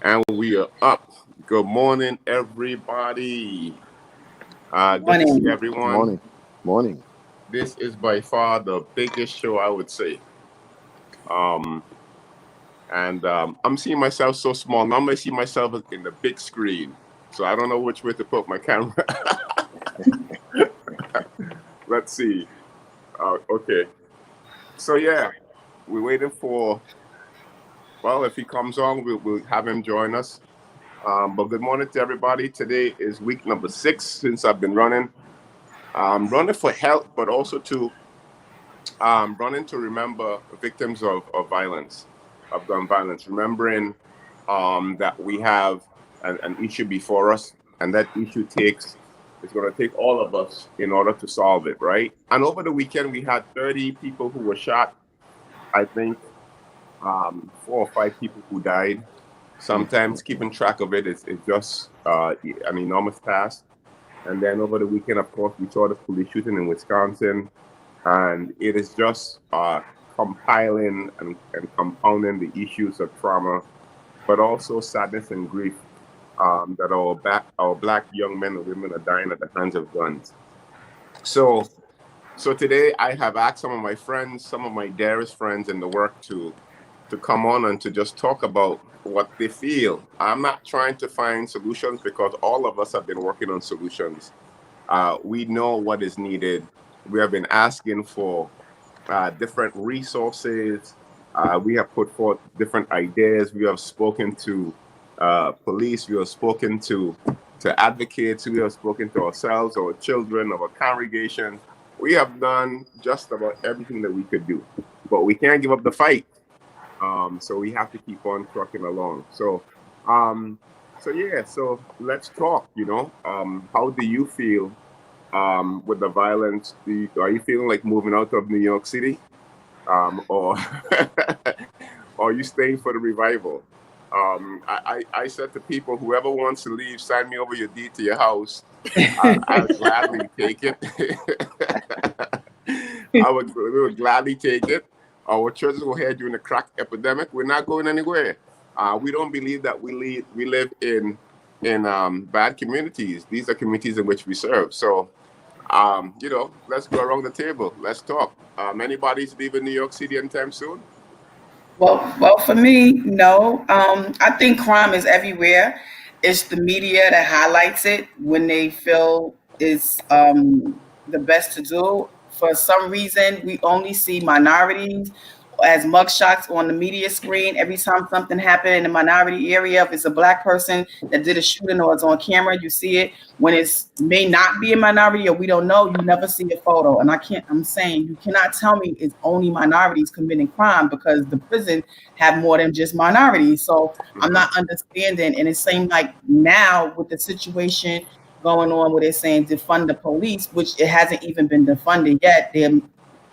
And we are up. Good morning, everybody. Good to see Morning. everyone. Morning. Morning. This is by far the biggest show, I would say. Um, and I'm seeing myself so small. Normally, I see myself in the big screen. So I don't know which way to put my camera. Let's see. Okay. So, yeah, we're waiting for, well, if he comes on, we'll have him join us. But good morning to everybody. Today is week number 6 since I've been running. Running for health, but also to running to remember victims of violence, of gun violence, remembering that we have an issue before us, and that issue it's going to take all of us in order to solve it, right? And over the weekend, we had 30 people who were shot. I think 4 or 5 people who died. Sometimes keeping track of it is just an enormous task. And then over the weekend, of course, we saw the police shooting in Wisconsin, and it is just compiling and compounding the issues of trauma, but also sadness and grief that our black young men and women are dying at the hands of guns. So, so today I have asked some of my friends, some of my dearest friends in the work to come on and to just talk about what they feel. I'm not trying to find solutions because all of us have been working on solutions. We know what is needed. We have been asking for different resources. We have put forth different ideas. We have spoken to police. We have spoken to advocates. We have spoken to ourselves, our children, our congregations. We have done just about everything that we could do, but we can't give up the fight. So we have to keep on trucking along. Um, so yeah. So let's talk. How do you feel with the violence? Are you feeling like moving out of New York City, or or are you staying for the revival? I said to people, whoever wants to leave, sign me over your deed to your house. I'll gladly take it. We would gladly take it. Our churches were here during the crack epidemic. We're not going anywhere. We don't believe that we live in bad communities. These are communities in which we serve. So let's go around the table. Let's talk. Anybody's leaving New York City anytime soon? Well, for me, no. I think crime is everywhere. It's the media that highlights it when they feel it's the best to do. For some reason, we only see minorities as mugshots on the media screen. Every time something happened in the minority area, if it's a black person that did a shooting or it's on camera, you see it. When it's may not be a minority or we don't know, you never see a photo. And I'm saying you cannot tell me it's only minorities committing crime because the prison have more than just minorities. So I'm Hmm. not understanding. And it seems like now with the situation going on where they're saying defund the police, which it hasn't even been defunded yet, they're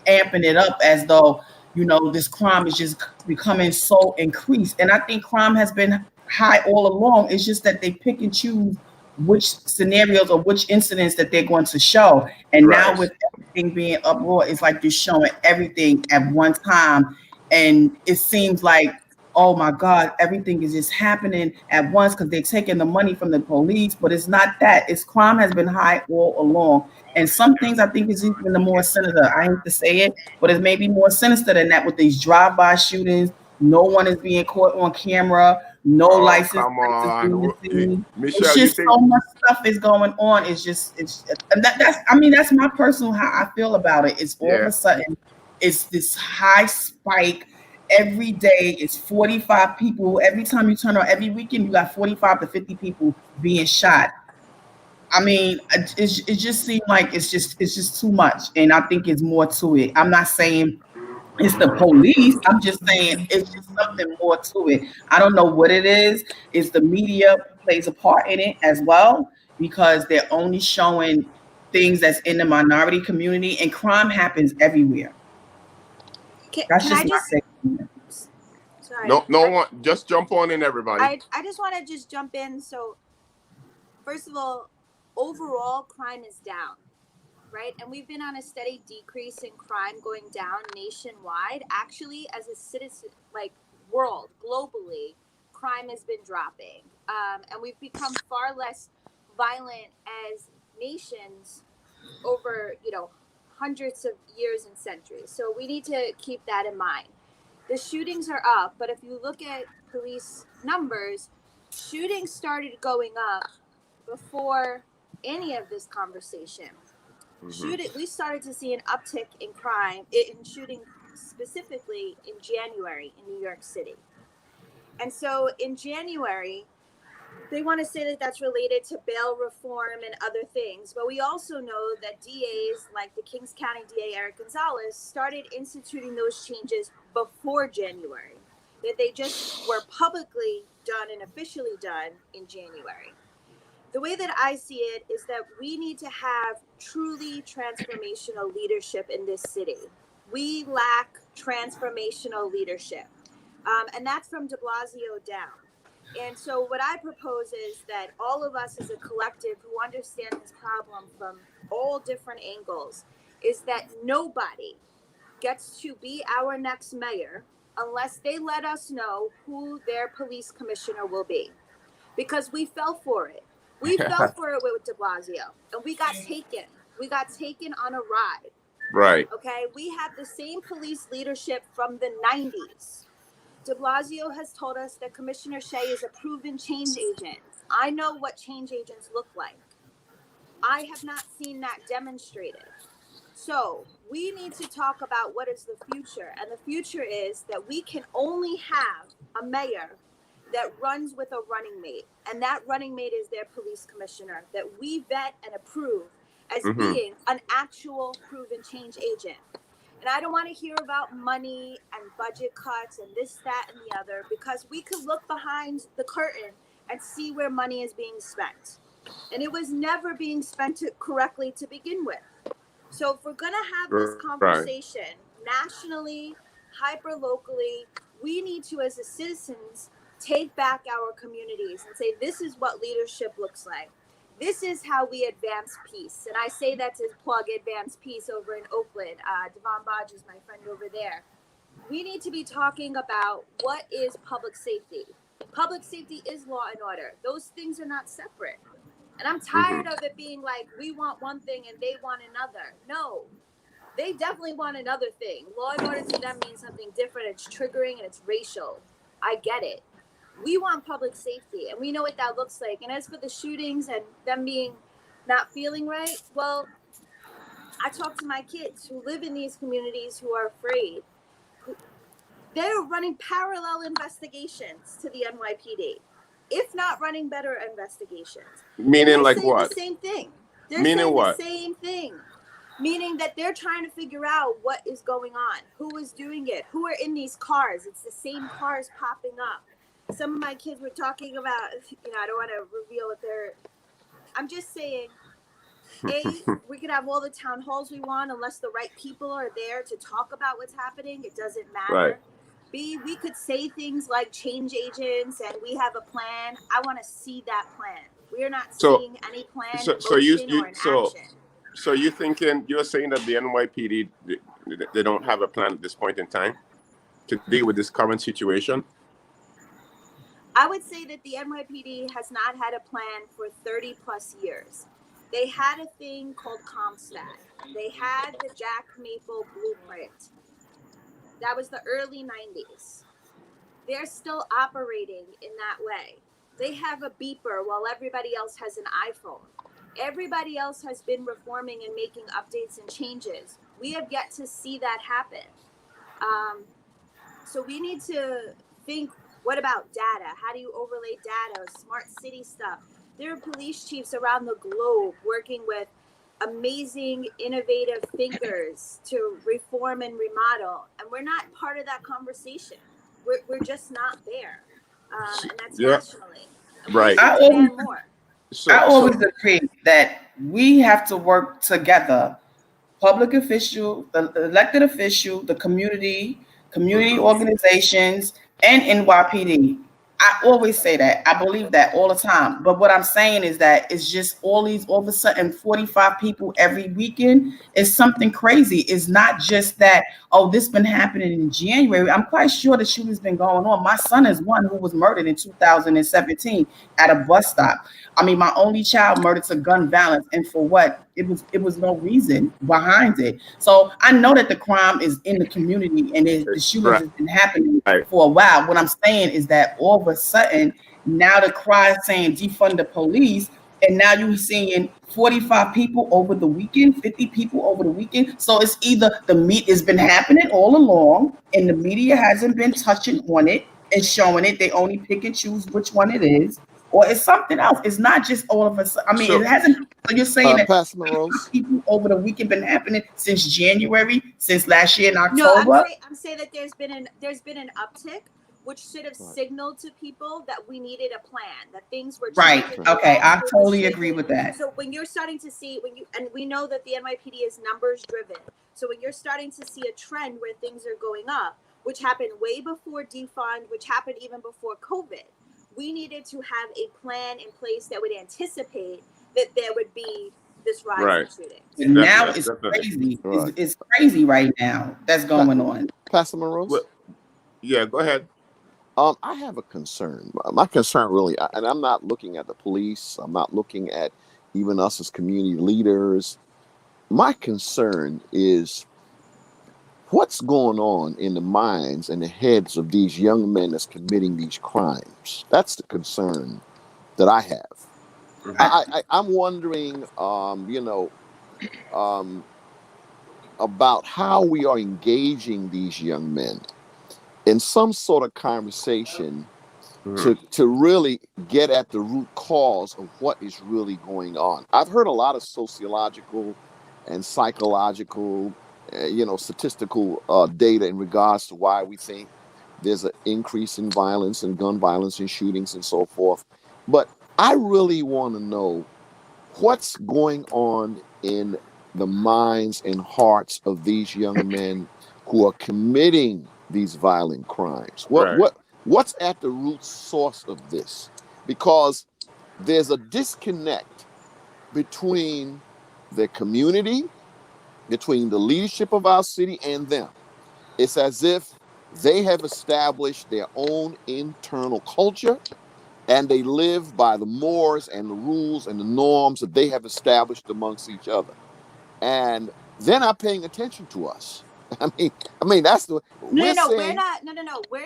amping it up as though this crime is just becoming so increased. And I think crime has been high all along. It's just that they pick and choose which scenarios or which incidents that they're going to show. And now Right. with everything being uproar, it's like you're showing everything at one time. And it seems like, oh my God, everything is just happening at once because they're taking the money from the police. But it's not that. It's crime has been high all along. And some things I think is even the more sinister. I hate to say it, but it's maybe more sinister than that with these drive-by shootings. No one is being caught on camera. No Oh, license come plates is on. being seen. It's Michelle, you just think? so much stuff is going on. It's and that's I mean that's my personal how I feel about it. It's all of Yeah. a sudden it's this high spike. Every day it's 45 people. Every time you turn on, every weekend you got 45 to 50 people being shot. I mean, it just seems like it's just too much, and I think it's more to it. I'm not saying it's the police. I'm just saying it's just something more to it. I don't know what it is. Is the media plays a part in it as well because they're only showing things that's in the minority community, and crime happens everywhere. That's Can just I my just take. sorry. No, no one. Just jump on in, everybody. I just want to just jump in. So first of all, overall crime is down, right? And we've been on a steady decrease in crime going down nationwide. Actually, as a citizen, like world globally, crime has been dropping, and we've become far less violent as nations over, hundreds of years and centuries. So we need to keep that in mind. The shootings are up, but if you look at police numbers, shootings started going up before any of this conversation. We started to see an uptick in crime, in shooting specifically in January in New York City. And so in January, they want to say that that's related to bail reform and other things. But we also know that DAs, like the Kings County DA Eric Gonzalez, started instituting those changes before January, that they just were publicly done and officially done in January. The way that I see it is that we need to have truly transformational leadership in this city. We lack transformational leadership. And that's from de Blasio down. And so what I propose is that all of us as a collective who understand this problem from all different angles is that nobody gets to be our next mayor unless they let us know who their police commissioner will be. Because we fell for it. We fell for it with de Blasio, and we got taken. We got taken on a ride. Right. Okay, we have the same police leadership from the 90s. De Blasio has told us that Commissioner Shea is a proven change agent. I know what change agents look like. I have not seen that demonstrated. So we need to talk about what is the future. And the future is that we can only have a mayor that runs with a running mate. And that running mate is their police commissioner that we vet and approve as being an actual proven change agent. And I don't want to hear about money and budget cuts and this, that, and the other, because we could look behind the curtain and see where money is being spent. And it was never being spent correctly to begin with. So if we're going to have this conversation nationally, hyper locally, we need to, as a citizens, take back our communities and say, this is what leadership looks like. This is how we advance peace. And I say that to plug Advance Peace over in Oakland. Devon Bodge is my friend over there. We need to be talking about what is public safety. Public safety is law and order. Those things are not separate. And I'm tired of it being like, we want one thing and they want another. No, they definitely want another thing. Law and order to them means something different. It's triggering and it's racial. I get it. We want public safety, and we know what that looks like. And as for the shootings and them being not feeling right, well, I talk to my kids who live in these communities who are afraid. They're running parallel investigations to the NYPD, if not running better investigations. Meaning like what? The same thing. They're Meaning saying what? The same thing. Meaning that they're trying to figure out what is going on, who is doing it, who are in these cars. It's the same cars popping up. Some of my kids were talking about, I don't want to reveal what they're, I'm just saying, A, we could have all the town halls we want unless the right people are there to talk about what's happening. It doesn't matter. Right. B, we could say things like change agents and we have a plan. I want to see that plan. We are not seeing any plan, or an action. So you're saying that the NYPD, they don't have a plan at this point in time to deal with this current situation? I would say that the NYPD has not had a plan for 30 plus years. They had a thing called CompStat. They had the Jack Maple blueprint. That was the early 90s. They're still operating in that way. They have a beeper while everybody else has an iPhone. Everybody else has been reforming and making updates and changes. We have yet to see that happen. So we need to think, what about data? How do you overlay data, smart city stuff? There are police chiefs around the globe working with amazing, innovative thinkers to reform and remodel. And we're not part of that conversation. We're just not there. And that's nationally. Right. I always agree that we have to work together. Public official, the elected official, the community organizations, and NYPD. I always say that. I believe that all the time. But what I'm saying is that it's just all of a sudden 45 people every weekend is something crazy. It's not just that, oh, this been happening in January. I'm quite sure the shooting's been going on. My son is one who was murdered in 2017 at a bus stop. I mean, my only child murdered to gun violence. And for what? It was no reason behind it. So I know that the crime is in the community and the shootings Right. has been happening for a while. What I'm saying is that all of a sudden now the cry is saying defund the police, and now you're seeing 45 people over the weekend, 50 people over the weekend. So it's either the meat has been happening all along and the media hasn't been touching on it and showing it. They only pick and choose which one it is, or it's something else. It's not just all of us. I mean, So it hasn't. So you're saying that Pastor Monroe's. people over the weekend been happening since January, since last year in No, October? I'm saying that there's been an uptick, which should have signaled to people that we needed a plan, that things were Right. changing. Okay. I laws were totally agree restricted. with that. So when you're starting to see, and we know that the NYPD is numbers driven. So when you're starting to see a trend where things are going up, which happened way before defund, which happened even before COVID, we needed to have a plan in place that would anticipate that there would be this rise Right. in shootings. And now it's Definitely. crazy. Right. It's crazy right now that's going on. Pastor Monroe's. Well, yeah, go ahead. I have a concern. My concern really, and I'm not looking at the police. I'm not looking at even us as community leaders. My concern is what's going on in the minds and the heads of these young men that's committing these crimes. That's the concern that I have. Mhm. I'm wondering, about how we are engaging these young men in some sort of conversation to really get at the root cause of what is really going on. I've heard a lot of sociological and psychological, statistical data in regards to why we think there's an increase in violence and gun violence and shootings and so forth. But I really want to know what's going on in the minds and hearts of these young men who are committing these violent crimes. Right. What's at the root source of this? Because there's a disconnect between the community, between the leadership of our city and them. It's as if they have established their own internal culture and they live by the mores and the rules and the norms that they have established amongst each other. And they're not paying attention to us. I mean, that's the We're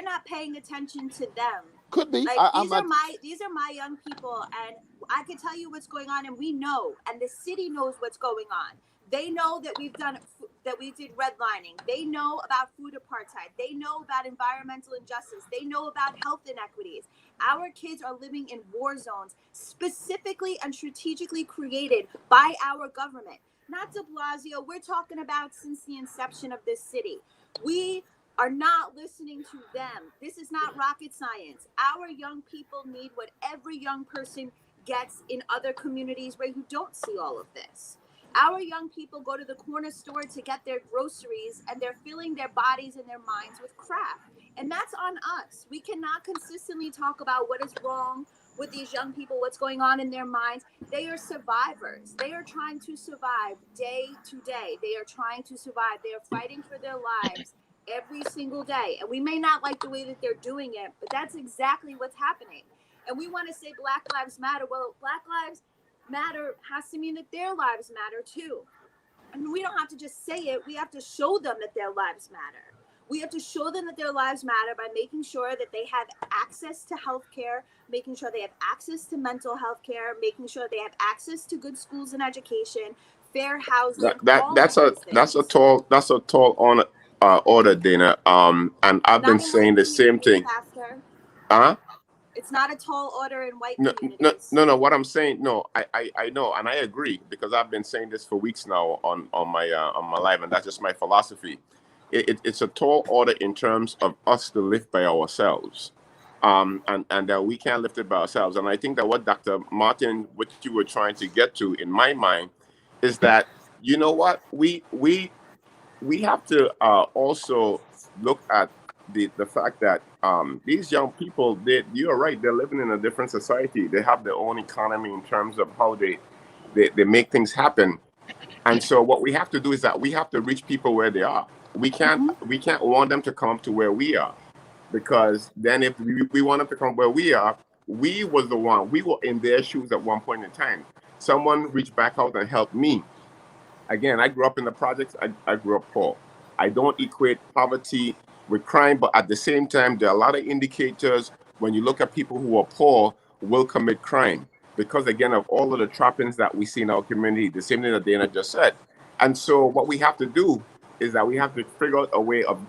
not paying attention to them. Could be. Like these are my young people, and I can tell you what's going on, and we know, and the city knows what's going on. They know that we did redlining. They know about food apartheid. They know about environmental injustice. They know about health inequities. Our kids are living in war zones specifically and strategically created by our government. Not de Blasio. We're talking about since the inception of this city. We are not listening to them. This is not rocket science. Our young people need what every young person gets in other communities where you don't see all of this. Our young people go to the corner store to get their groceries and they're filling their bodies and their minds with crap. And that's on us. We cannot consistently talk about what is wrong with these young people, what's going on in their minds. They are survivors. They are trying to survive day to day. They are trying to survive. They are fighting for their lives every single day. And we may not like the way that they're doing it, but that's exactly what's happening. And we want to say Black Lives Matter. Well, Black Lives Matter has to mean that their lives matter too. I mean, we don't have to just say it. We have to show them that their lives matter. We have to show them that their lives matter by making sure that they have access to health care, making sure they have access to mental health care, making sure they have access to good schools and education, fair housing. That's a tall order, Dana. And I've been saying the same thing. It's not a tall order in white communities. No. What I'm saying, I know, and I agree because I've been saying this for weeks now on my live, and that's just my philosophy. It's a tall order in terms of us to live by ourselves, and that we can't live it by ourselves. And I think that what Dr. Martin, what you were trying to get to, in my mind, is that you know what we have to also look at the fact that these young people, you're right, they're living in a different society. They have their own economy in terms of how they make things happen. And so what we have to do is that we have to reach people where they are. We can't want them to come up to where we are, because then if we want them to come where we are, we were in their shoes at one point in time. Someone reached back out and helped me. Again, I grew up in the projects. I grew up poor. I don't equate poverty with crime, but at the same time, there are a lot of indicators when you look at people who are poor will commit crime because, again, of all of the trappings that we see in our community, the same thing that Dana just said. And so what we have to do is that we have to figure out a way of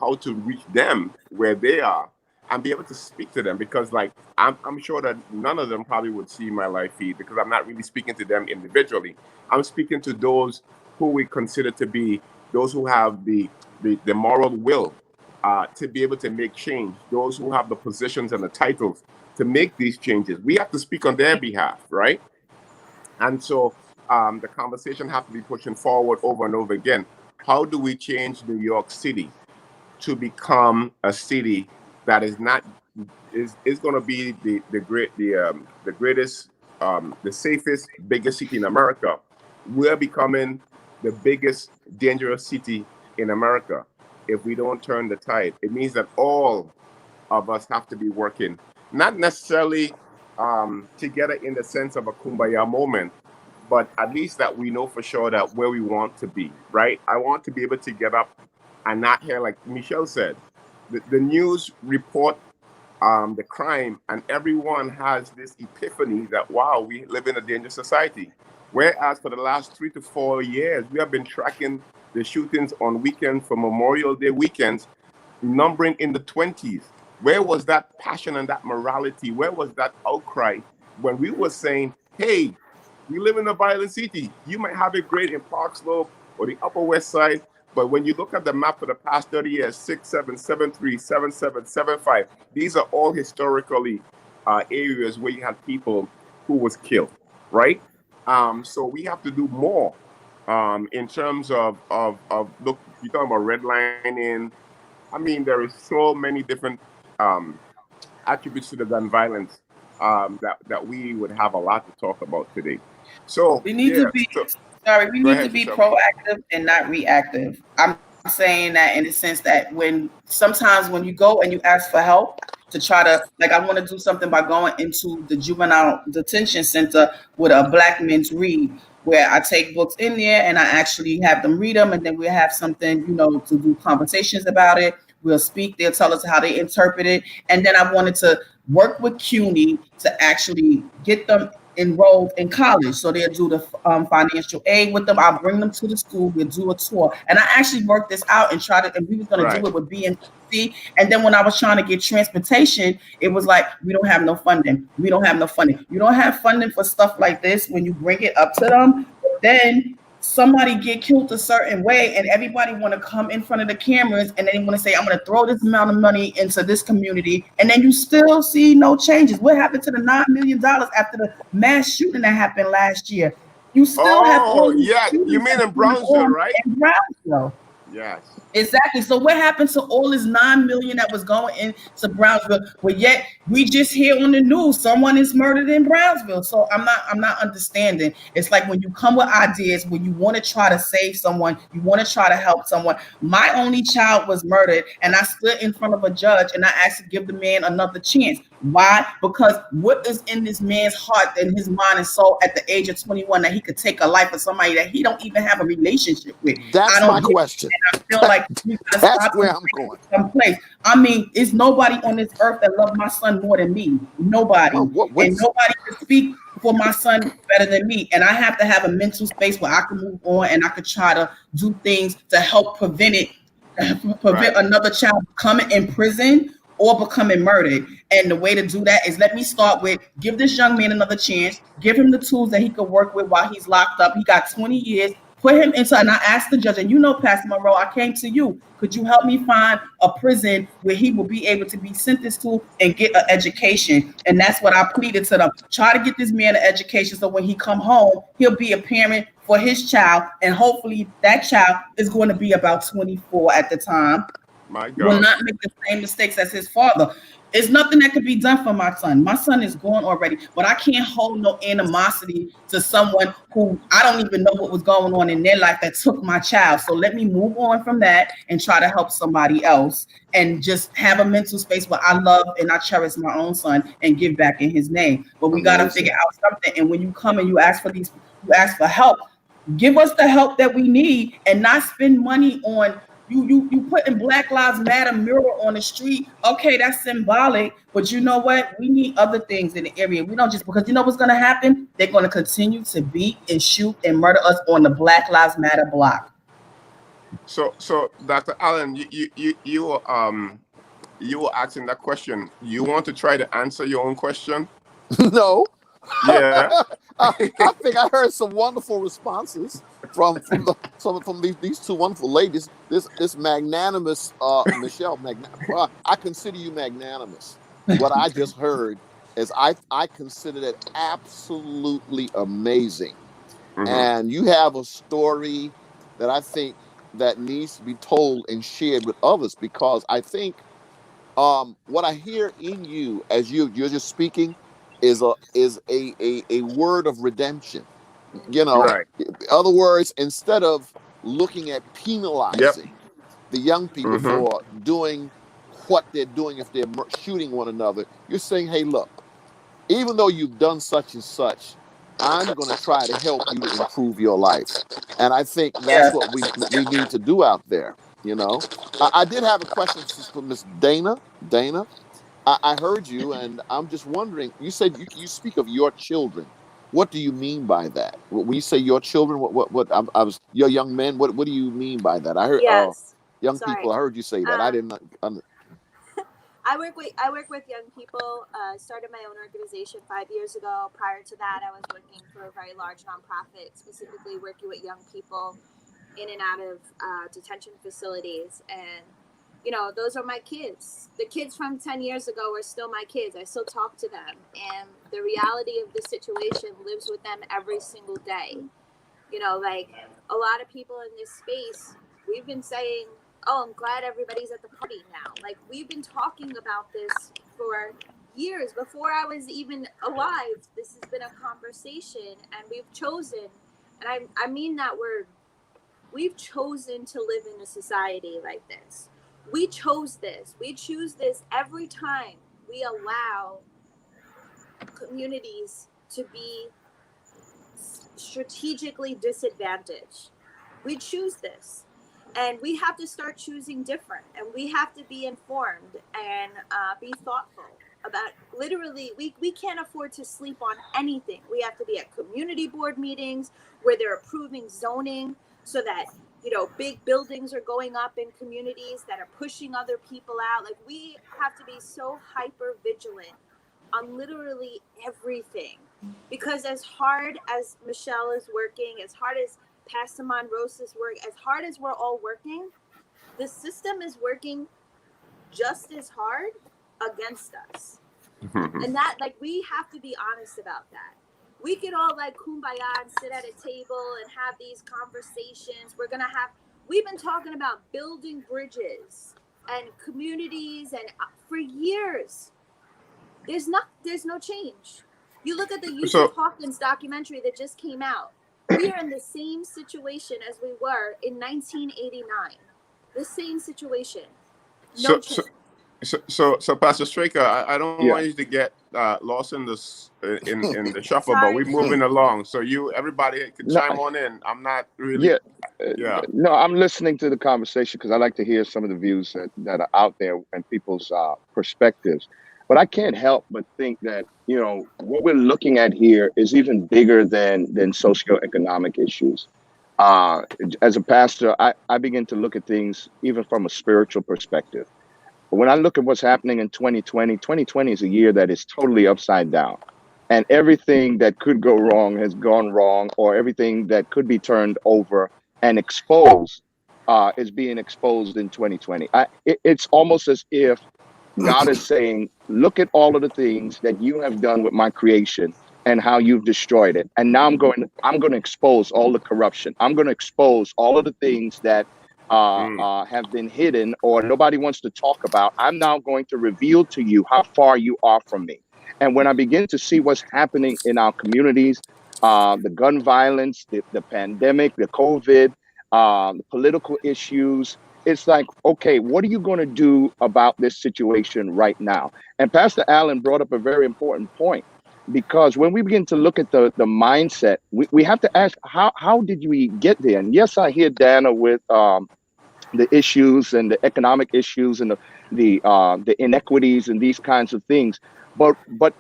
how to reach them where they are and be able to speak to them, because like I'm sure that none of them probably would see my live feed because I'm not really speaking to them individually. I'm speaking to those who we consider to be those who have the moral will to be able to make change, those who have the positions and the titles to make these changes. We have to speak on their behalf, right? And so the conversation has to be pushing forward over and over again. How do we change New York City to become a city that is going to be the greatest, the safest, biggest city in America? We're becoming the biggest dangerous city in America if we don't turn the tide. It means that all of us have to be working, not necessarily together in the sense of a kumbaya moment, but at least that we know for sure that where we want to be, right? I want to be able to get up and not hear, like Michelle said, the news report the crime, and everyone has this epiphany that, wow, we live in a dangerous society. Whereas for the last 3 to 4 years, we have been tracking the shootings on weekends for Memorial Day weekends, numbering in the 20s. Where was that passion and that morality? Where was that outcry when we were saying, hey, we live in a violent city. You might have it great in Park Slope or the Upper West Side, but when you look at the map for the past 30 years, 6, 7, 7, 3, 7, 7, 7, 5, these are all historically areas where you had people who was killed, right? So we have to do more in terms of look, you're talking about redlining. I mean, there is so many different attributes to the gun violence that we would have a lot to talk about today. So we need to be proactive and not reactive. I'm saying that in the sense that sometimes when you go and you ask for help to try to, like, I want to do something by going into the juvenile detention center with a Black men's read, where I take books in there and I actually have them read them, and then we have something, to do conversations about it. We'll speak. They'll tell us how they interpret it. And then I wanted to work with CUNY to actually get them enrolled in college. So they'll do the financial aid with them. I'll bring them to the school. We'll do a tour. And I actually worked this out and we was going to do it with BNC. And then when I was trying to get transportation, it was like, we don't have no funding. We don't have no funding. You don't have funding for stuff like this when you bring it up to them. But then somebody get killed a certain way and everybody want to come in front of the cameras and they want to say, I'm going to throw this amount of money into this community, and then you still see no changes. What happened to the $9 million after the mass shooting that happened last year? You still have you mean in Brownsville, right? In Brownsville. Yes. Exactly. So what happened to all this $9 million that was going into Brownsville? But yet we just hear on the news someone is murdered in Brownsville. So I'm not understanding. It's like when you come with ideas, when you want to try to save someone, you want to try to help someone. My only child was murdered, and I stood in front of a judge and I asked to give the man another chance. Why? Because what is in this man's heart and his mind and soul at the age of 21 that he could take a life of somebody that he don't even have a relationship with? That's my question. I feel like that's where I'm going. Someplace. I mean, it's nobody on this earth that loves my son more than me. Nobody. And nobody can speak for my son better than me. And I have to have a mental space where I can move on and I could try to do things to help prevent another child coming in prison or becoming murdered. And the way to do that is, let me start with, give this young man another chance, give him the tools that he could work with while he's locked up. He got 20 years. Put him into, and I asked the judge, and Pastor Monroe, I came to you. Could you help me find a prison where he will be able to be sentenced to and get an education? And that's what I pleaded to them. Try to get this man an education so when he come home, he'll be a parent for his child. And hopefully that child is going to be about 24 at the time. My will God. not make the same mistakes as his father. There's nothing that could be done for my son. My son is gone already, but I can't hold no animosity to someone who I don't even know what was going on in their life that took my child. So let me move on from that and try to help somebody else and just have a mental space where I love and I cherish my own son and give back in his name. But we got to Amazing. figure out something. And when you come and you ask for these, you ask for help, give us the help that we need and not spend money on you putting Black Lives Matter mural on the street. Okay, that's symbolic, but you know what? We need other things in the area. We don't just because you know what's gonna happen? They're gonna continue to beat and shoot and murder us on the Black Lives Matter block. So Dr. Allen, you were asking that question. You want to try to answer your own question? No. Yeah. I think I heard some wonderful responses from these two wonderful ladies. This magnanimous Michelle, I consider you magnanimous. What I just heard is I consider that absolutely amazing. Mhm. And you have a story that I think that needs to be told and shared with others, because I think what I hear in you as you're just speaking is a word of redemption. You know, Right. in other words, instead of looking at Yep. penalizing the young people Mhm. for doing what they're doing, if they're shooting one another, you're saying, hey, look, even though you've done such and such, I'm going to try to help you to improve your life. And I think that's Yes. what we need to do out there. You know, I did have a question for Miss Dana. Dana, I heard you, and I'm just wondering. You said you speak of your children. What do you mean by that? When you say your children, what I was your young men. What do you mean by that? I heard Yes. young Sorry. people. I heard you say that. I Um, didn't. I work with young people. Started my own organization 5 years ago. Prior to that, I was working for a very large nonprofit, specifically working with young people in and out of detention facilities. And those are my kids. The kids from 10 years ago are still my kids. I still talk to them, and the reality of the situation lives with them every single day. Like a lot of people in this space, we've been saying, oh, I'm glad everybody's at the party now. Like, we've been talking about this for years before I was even alive. This has been a conversation, and we've chosen, and I mean that word, we've chosen to live in a society like this. We chose this. We choose this every time we allow communities to be strategically disadvantaged. We choose this, and we have to start choosing different, and we have to be informed and be thoughtful about literally we can't afford to sleep on anything. We have to be at community board meetings where they're approving zoning so that big buildings are going up in communities that are pushing other people out. Like, we have to be so hyper vigilant on literally everything, because as hard as Michelle is working, as hard as Pastor Monrose's work, as hard as we're all working, the system is working just as hard against us. Mhm. And that, like, we have to be honest about that. We could all like kumbaya and sit at a table and have these conversations. We've been talking about building bridges and communities and for years. There's no change. You look at the Yusuf So Hawkins documentary that just came out. We are in the same situation as we were in 1989. The same situation. No so change. so so Pastor Straker, I don't Yeah. want you to get lost in this in the shuffle, but Sorry, we're moving along. So everybody could No, chime on in. I'm not really. yeah. Yeah. No, I'm listening to the conversation because I like to hear some of the views that are out there and people's perspectives. But I can't help but think that, what we're looking at here is even bigger than socioeconomic issues. Uh, as a pastor, I begin to look at things even from a spiritual perspective. When I look at what's happening in 2020, 2020 is a year that is totally upside down. And everything that could go wrong has gone wrong, or everything that could be turned over and exposed is being exposed in 2020. It's almost as if God is saying, look at all of the things that you have done with my creation and how you've destroyed it. And now I'm going to expose all the corruption. I'm going to expose all of the things that have been hidden or nobody wants to talk about, I'm now going to reveal to you how far you are from me. And when I begin to see what's happening in our communities, the gun violence, the pandemic, the COVID, the political issues, it's like, okay, what are you going to do about this situation right now? And Pastor Allen brought up a very important point, because when we begin to look at the mindset, we have to ask, how did we get there? And yes, I hear Dana with the issues and the economic issues and the inequities and these kinds of things, but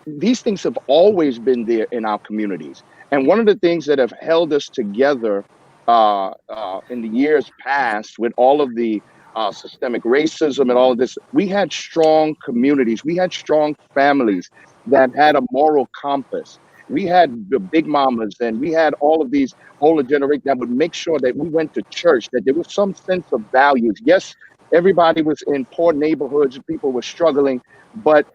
these things have always been there in our communities. And one of the things that have held us together in the years past, with all of the systemic racism and all of this, we had strong communities, we had strong families that had a moral compass. We had the big mamas, and we had all of these older generation that would make sure that we went to church, that there was some sense of values. Yes, everybody was in poor neighborhoods, people were struggling, but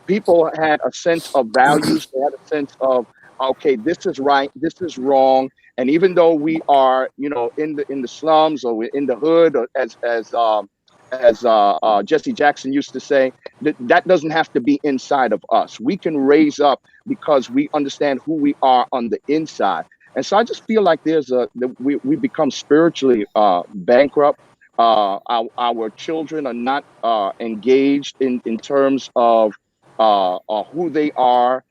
people had a sense of values. They had a sense of, okay, this is right, this is wrong. And even though we are, in the slums, or we're in the hood, or as Jesse Jackson used to say, that doesn't have to be inside of us. We can raise up because we understand who we are on the inside. And so I just feel like we become spiritually bankrupt. Our children are not engaged in terms of who they are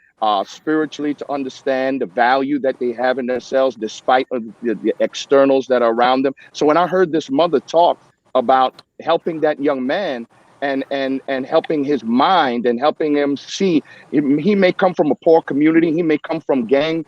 spiritually, to understand the value that they have in themselves, despite of the externals that are around them. So when I heard this mother talk about helping that young man and helping his mind and helping him see, he may come from a poor community, he may come from gang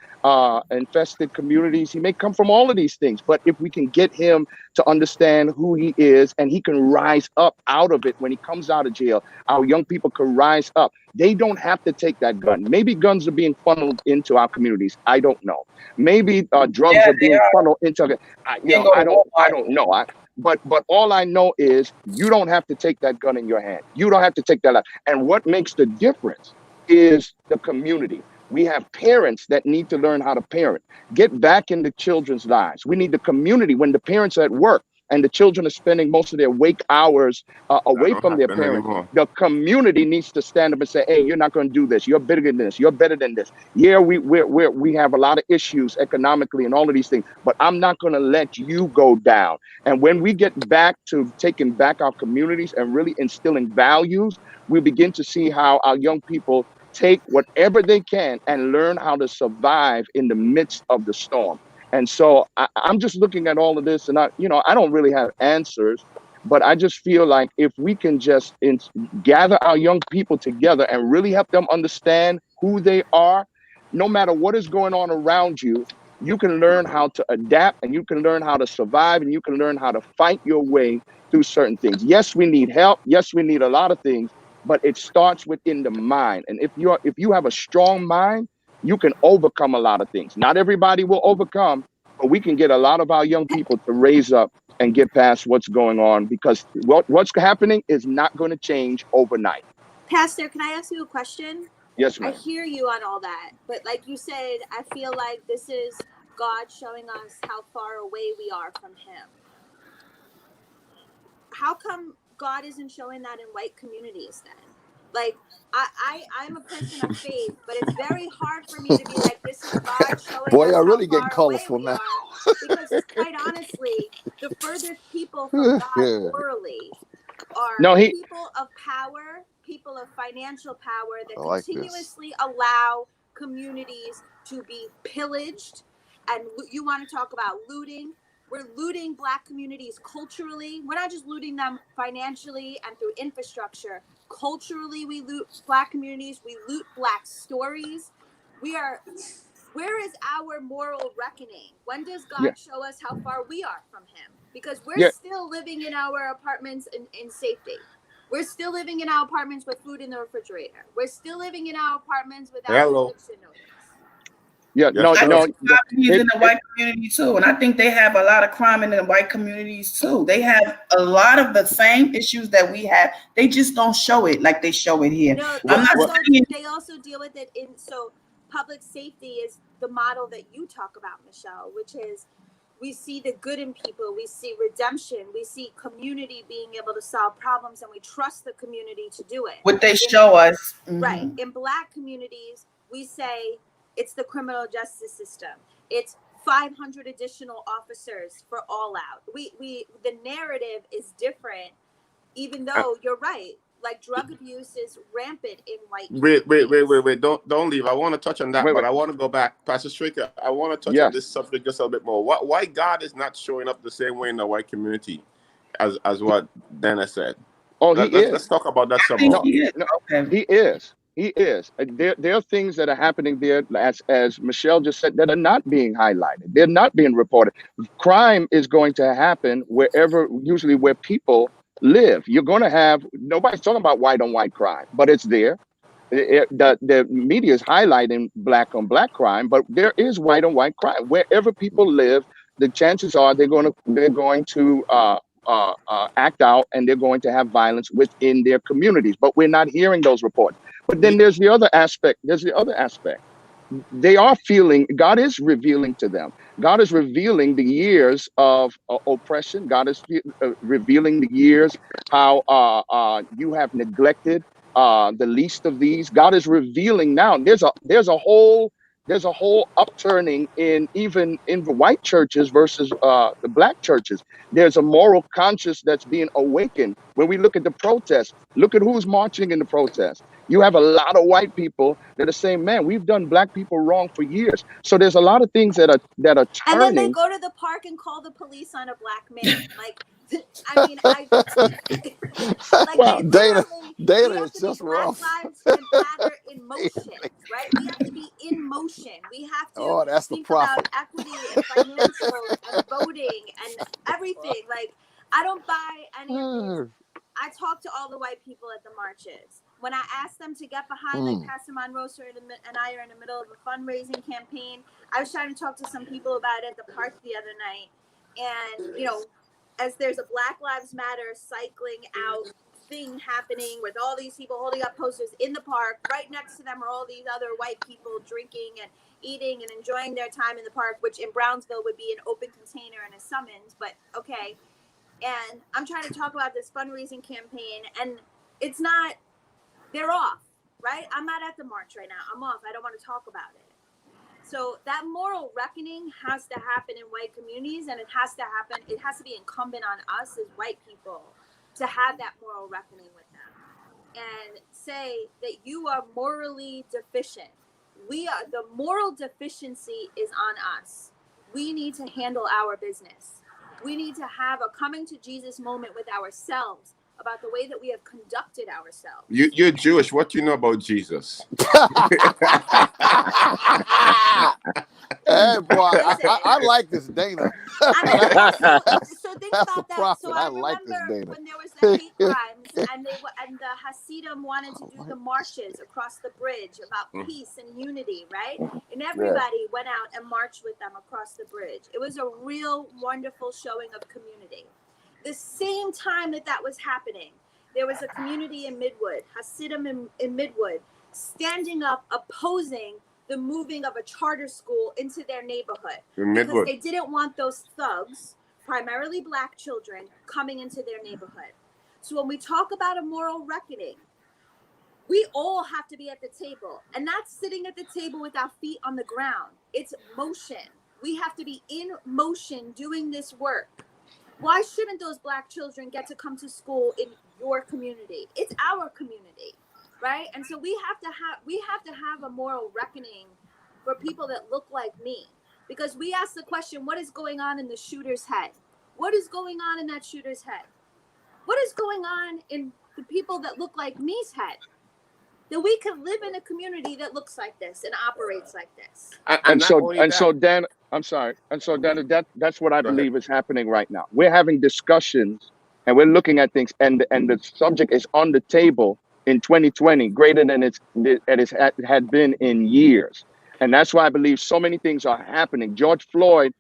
infested communities, he may come from all of these things, but if we can get him to understand who he is, and he can rise up out of it when he comes out of jail, our young people can rise up. They don't have to take that gun. Maybe guns are being funneled into our communities, I don't know. Maybe drugs are being funneled into I don't know. But all I know is, you don't have to take that gun in your hand. You don't have to take that life. And what makes the difference is the community. We have parents that need to learn how to parent. Get back in the children's lives. We need the community. When the parents are at work and the children are spending most of their wake hours away from their parents, the community needs to stand up and say, hey, you're not going to do this. You're better than this. You're better than this. Yeah, we have a lot of issues economically and all of these things, but I'm not going to let you go down. And when we get back to taking back our communities and really instilling values, we begin to see how our young people take whatever they can and learn how to survive in the midst of the storm. And so I'm just looking at all of this, and I don't really have answers, but I just feel like if we can just gather our young people together and really help them understand who they are, no matter what is going on around you, you can learn how to adapt, and you can learn how to survive, and you can learn how to fight your way through certain things. Yes, we need help. Yes, we need a lot of things, but it starts within the mind. And if you have a strong mind, you can overcome a lot of things. Not everybody will overcome, but we can get a lot of our young people to raise up and get past what's going on, because what's happening is not going to change overnight. Pastor, can I ask you a question? Yes, ma'am. I hear you on all that, but like you said, I feel like this is God showing us how far away we are from him. How come God isn't showing that in white communities then? Like, I'm a person of faith, but it's very hard for me to be like, this is God showing Boy, us I really how get far away colorful we now. are. Because quite honestly, the furthest people from God morally are people of power, people of financial power that continuously allow communities to be pillaged. And you want to talk about looting? We're looting Black communities culturally. We're not just looting them financially and through infrastructure. Culturally, we loot Black communities. We loot Black stories. Where is our moral reckoning? When does God show us how far we are from him? Because we're still living in our apartments in safety. We're still living in our apartments with food in the refrigerator. We're still living in our apartments without eviction notice. Yeah, Yes, I think crime is in the white community too, and I think they have a lot of crime in the white communities too. They have a lot of the same issues that we have. They just don't show it like they show it here. No, they also deal with it so public safety is the model that you talk about, Michelle, which is We see the good in people. We see redemption. We see community being able to solve problems, and we trust the community to do it. What they show us. Right. In Black communities, we say it's the criminal justice system. It's 500 additional officers for all out. The narrative is different, even though you're right. Like drug abuse is rampant in white communities. Wait. Don't leave. I want to touch on that, but I want to go back. Pastor Straker, I want to touch on this subject just a bit more. Why God is not showing up the same way in the white community as what Dana said? Oh, let's talk about that some more. He is. There are things that are happening there, as Michelle just said, that are not being highlighted. They're not being reported. Crime is going to happen usually where people live. You're going to have, nobody's talking about white on white crime, but it's there. The media is highlighting black on black crime, but there is white on white crime. Wherever people live, the chances are they're going to act out, and they're going to have violence within their communities. But we're not hearing those reports. But then there's the other aspect. They are feeling, God is revealing to them. God is revealing the years of oppression. God is revealing the years how you have neglected the least of these. God is revealing now. There's a whole upturning in the white churches versus the black churches. There's a moral conscience that's being awakened. When we look at the protests, look at who's marching in the protests. You have a lot of white people that are saying, "Man, we've done black people wrong for years." So there's a lot of things that are turning. And then they go to the park and call the police on a black man. Like, I mean, like, wow, Dana is just rough. Black lives matter in motion, right? We have to be in motion. We have to think about equity and financial and voting and everything. Like, I don't buy any of this. I talk to all the white people at the marches. When I asked them to get behind, like Pastor Monroe and I are in the middle of a fundraising campaign, I was trying to talk to some people about it at the park the other night. And, as there's a Black Lives Matter cycling out thing happening with all these people holding up posters in the park, right next to them are all these other white people drinking and eating and enjoying their time in the park, which in Brownsville would be an open container and a summons, but okay. And I'm trying to talk about this fundraising campaign, and it's not, they're off, right? I'm not at the march right now. I'm off. I don't want to talk about it. So that moral reckoning has to happen in white communities, and it has to be incumbent on us as white people to have that moral reckoning with them and say that you are morally deficient. The moral deficiency is on us. We need to handle our business. We need to have a coming to Jesus moment with ourselves about the way that we have conducted ourselves. You're Jewish. What do you know about Jesus? Hey, boy, I like this Dana. So think about that. So I remember when there was the hate crimes and the Hasidim wanted to do the marches across the bridge about peace and unity, right? And everybody went out and marched with them across the bridge. It was a real wonderful showing of community. The same time that was happening, there was a community in Midwood, Hasidim in Midwood, standing up opposing the moving of a charter school into their neighborhood because they didn't want those thugs, primarily black children, coming into their neighborhood. So when we talk about a moral reckoning, we all have to be at the table, and not sitting at the table with our feet on the ground. It's motion. We have to be in motion doing this work. Why shouldn't those black children get to come to school in your community? It's our community. Right? And so we have to have a moral reckoning for people that look like me, because we ask the question, what is going on in the shooter's head? What is going on in that shooter's head? What is going on in the people that look like me's head? That we can live in a community that looks like this and operates like this. So Dan, I'm sorry. And so Dan, that's what I believe is happening right now. We're having discussions and we're looking at things, and the subject is on the table in 2020, greater than it had been in years. And that's why I believe so many things are happening. George Floyd,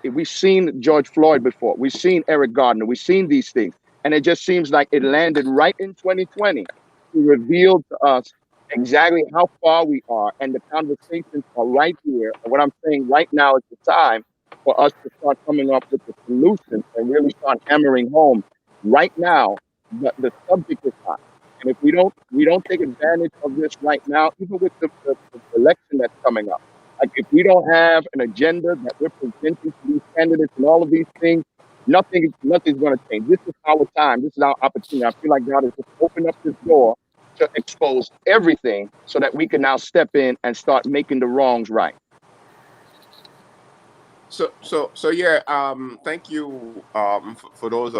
we've seen George Floyd before. We've seen Eric Gardner. We've seen these things. And it just seems like it landed right in 2020 to reveal to us exactly how far we are. And the conversations are right here. And what I'm saying right now is the time for us to start coming up with the solution and really start hammering home. Right now, the subject is hot. And if we don't take advantage of this right now, even with the election that's coming up, like if we don't have an agenda that we're presenting to these candidates and all of these things, nothing's going to change. This is our time. This is our opportunity. I feel like God has just opened up this door to expose everything so that we can now step in and start making the wrongs right. So yeah. Thank you for those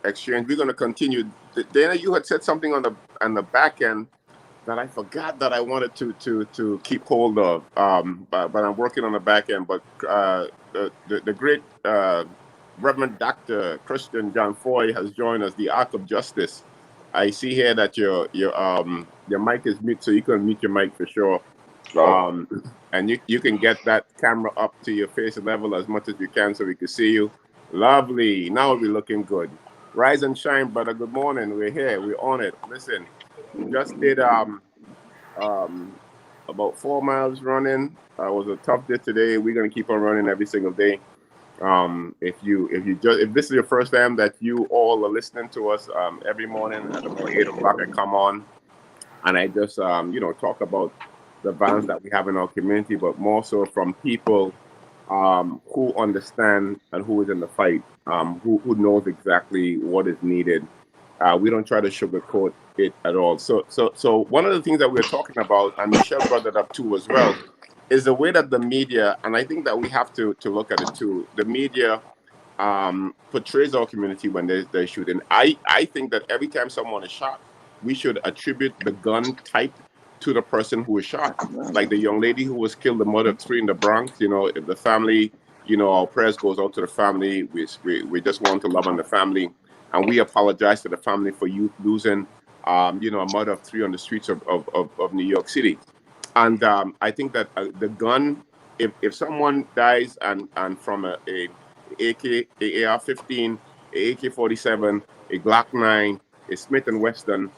exchange. We're going to continue. Dana, you had said something on the back end that I forgot that I wanted to keep hold of. But I'm working on the back end. But the great Reverend Dr. Christian John Foy has joined us, the Ark of Justice. I see here that your mic is mute, so you can mute your mic for sure. And you can get that camera up to your face level as much as you can so we can see you. Lovely. Now we're looking good. Rise and shine, brother. Good morning. We're here. We're on it. Listen, just did about 4 miles running. It was a tough day today. We're gonna keep on running every single day. If this is your first time that you all are listening to us, every morning at about 8 o'clock I come on and I just talk about the violence that we have in our community, but more so from people who understand and who is in the fight, who knows exactly what is needed. We don't try to sugarcoat it at all. So one of the things that we're talking about, and Michelle brought that up too as well, is the way that the media, and I think that we have to look at it too. The media portrays our community when they shoot. And I think that every time someone is shot, we should attribute the gun type to the person who was shot. Like the young lady who was killed, the mother of 3 in the Bronx, if the family, our prayers goes out to the family. We just want to love on the family. And we apologize to the family for you losing, a mother of 3 on the streets of New York City. And I think that the gun, if someone dies and from a AK, a AR-15, a AK-47, a Glock 9, a Smith & Wesson,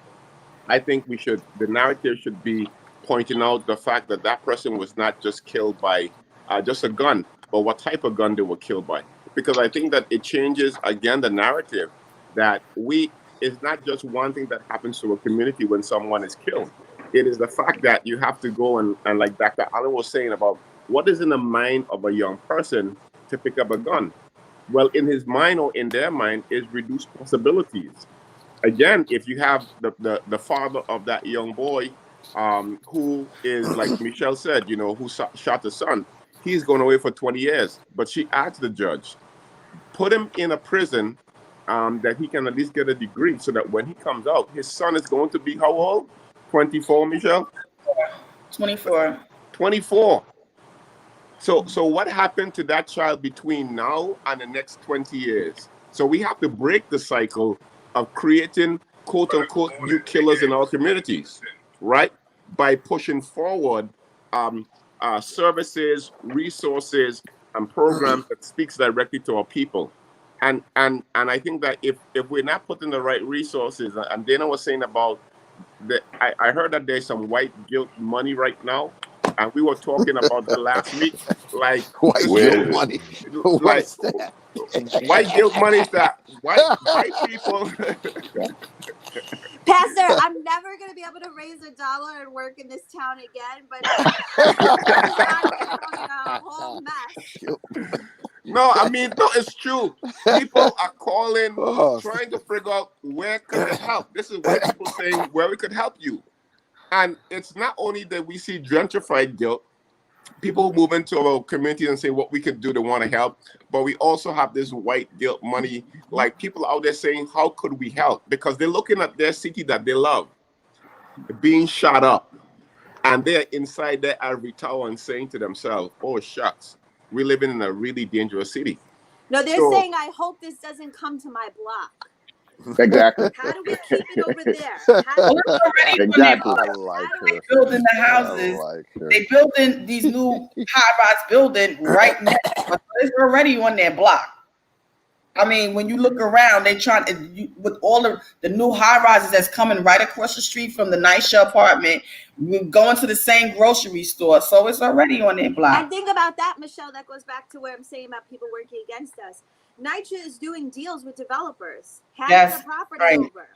I think the narrative should be pointing out the fact that that person was not just killed by just a gun, but what type of gun they were killed by. Because I think that it changes, again, the narrative that it's not just one thing that happens to a community when someone is killed. It is the fact that you have to go and like Dr. Allen was saying about what is in the mind of a young person to pick up a gun. Well, in his mind or in their mind is reduced possibilities. Again, if you have the father of that young boy who is, like Michelle said, who shot the son, he's going away for 20 years. But she asked the judge, put him in a prison that he can at least get a degree so that when he comes out, his son is going to be how old? 24, Michelle? 24. 24. So what happened to that child between now and the next 20 years? So we have to break the cycle of creating quote unquote new killers in our communities, right? By pushing forward services, resources, and programs that speaks directly to our people. And I think that if we're not putting the right resources, and Dana was saying about I heard that there's some white guilt money right now. And we were talking about that last week. Like white guilt money. Like white guilt money is that white people. Pastor, I'm never going to be able to raise $1 and work in this town again, but I'm a whole mess. No, it's true. People are calling, trying to figure out where could they help. This is white people saying where we could help you. And it's not only that we see gentrified guilt, people move into our community and say what we could do to want to help, but we also have this white guilt money. Like people out there saying, how could we help? Because they're looking at their city that they love being shot up. And they're inside their ivory tower and saying to themselves, oh, shucks, we're living in a really dangerous city. No, they're saying, I hope this doesn't come to my block. Exactly. How do we keep it over there? Exactly. They building the houses. They building these new high-rise building right next. But it's already on their block. I mean, when you look around, they trying with all the new high rises that's coming right across the street from the NYPD apartment. We're going to the same grocery store, so it's already on their block. And think about that, Michelle. That goes back to where I'm saying about people working against us. NYPD is doing deals with developers, handing the property over,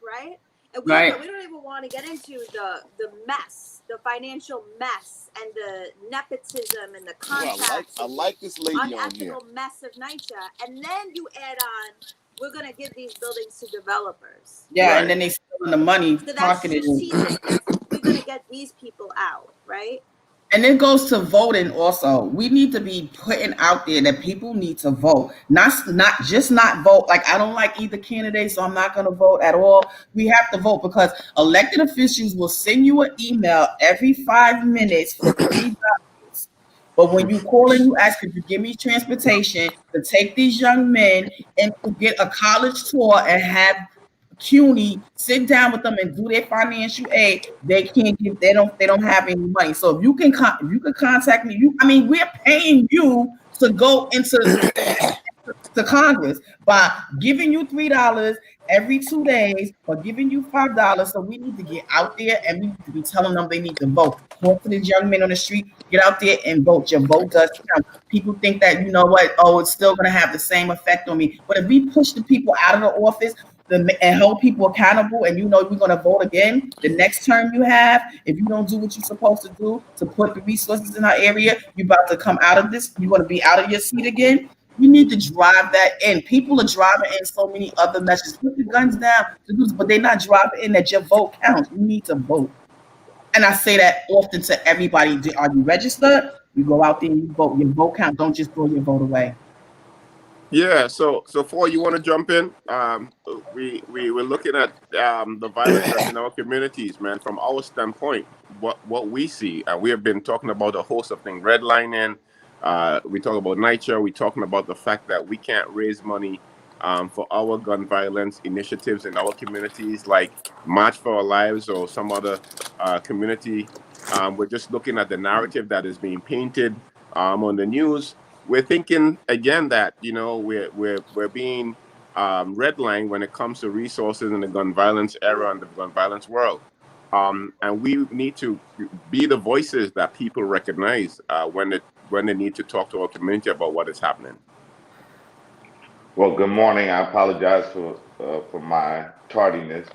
right? And we don't even want to get into the mess, the financial mess, and the nepotism and the contracts. I like this lady on here. Unethical mess of NYPD, and then you add on, we're gonna give these buildings to developers. Yeah, right. And then they stealing the money. So that's strategic. We're gonna get these people out, right? And it goes to voting also. We need to be putting out there that people need to vote. Not vote. Like, I don't like either candidate, so I'm not going to vote at all. We have to vote because elected officials will send you an email every 5 minutes for $3. But when you call and you ask, could you give me transportation to take these young men and to get a college tour and have CUNY sit down with them and do their financial aid, they don't have any money. So if you can contact me, we're paying you to go into to Congress by giving you $3 every 2 days or giving you $5. So we need to get out there and we need to be telling them they need to vote. Talk to these young men on the street, get out there and vote. Your vote does count. People think that, you know what, it's still going to have the same effect on me. But if we push the people out of the office and hold people accountable, and we're going to vote again the next term you have, if you don't do what you're supposed to do to put the resources in our area, you're about to come out of this, you're going to be out of your seat again. You need to drive that in. People are driving in so many other messages. Put your guns down, but they're not driving in that your vote counts. You need to vote. And I say that often to everybody. Are you registered? You go out there and you vote. Your vote counts. Don't just throw your vote away. Yeah, so for you want to jump in? We were looking at the violence in our communities, man. From our standpoint, what we see, we have been talking about a host of things, redlining. We talk about NYPD. We're talking about the fact that we can't raise money for our gun violence initiatives in our communities, like March for Our Lives or some other community. We're just looking at the narrative that is being painted on the news. We're thinking again that we're being redlined when it comes to resources in the gun violence era and the gun violence world, and we need to be the voices that people recognize when they need to talk to our community about what is happening. Well, good morning. I apologize for my tardiness.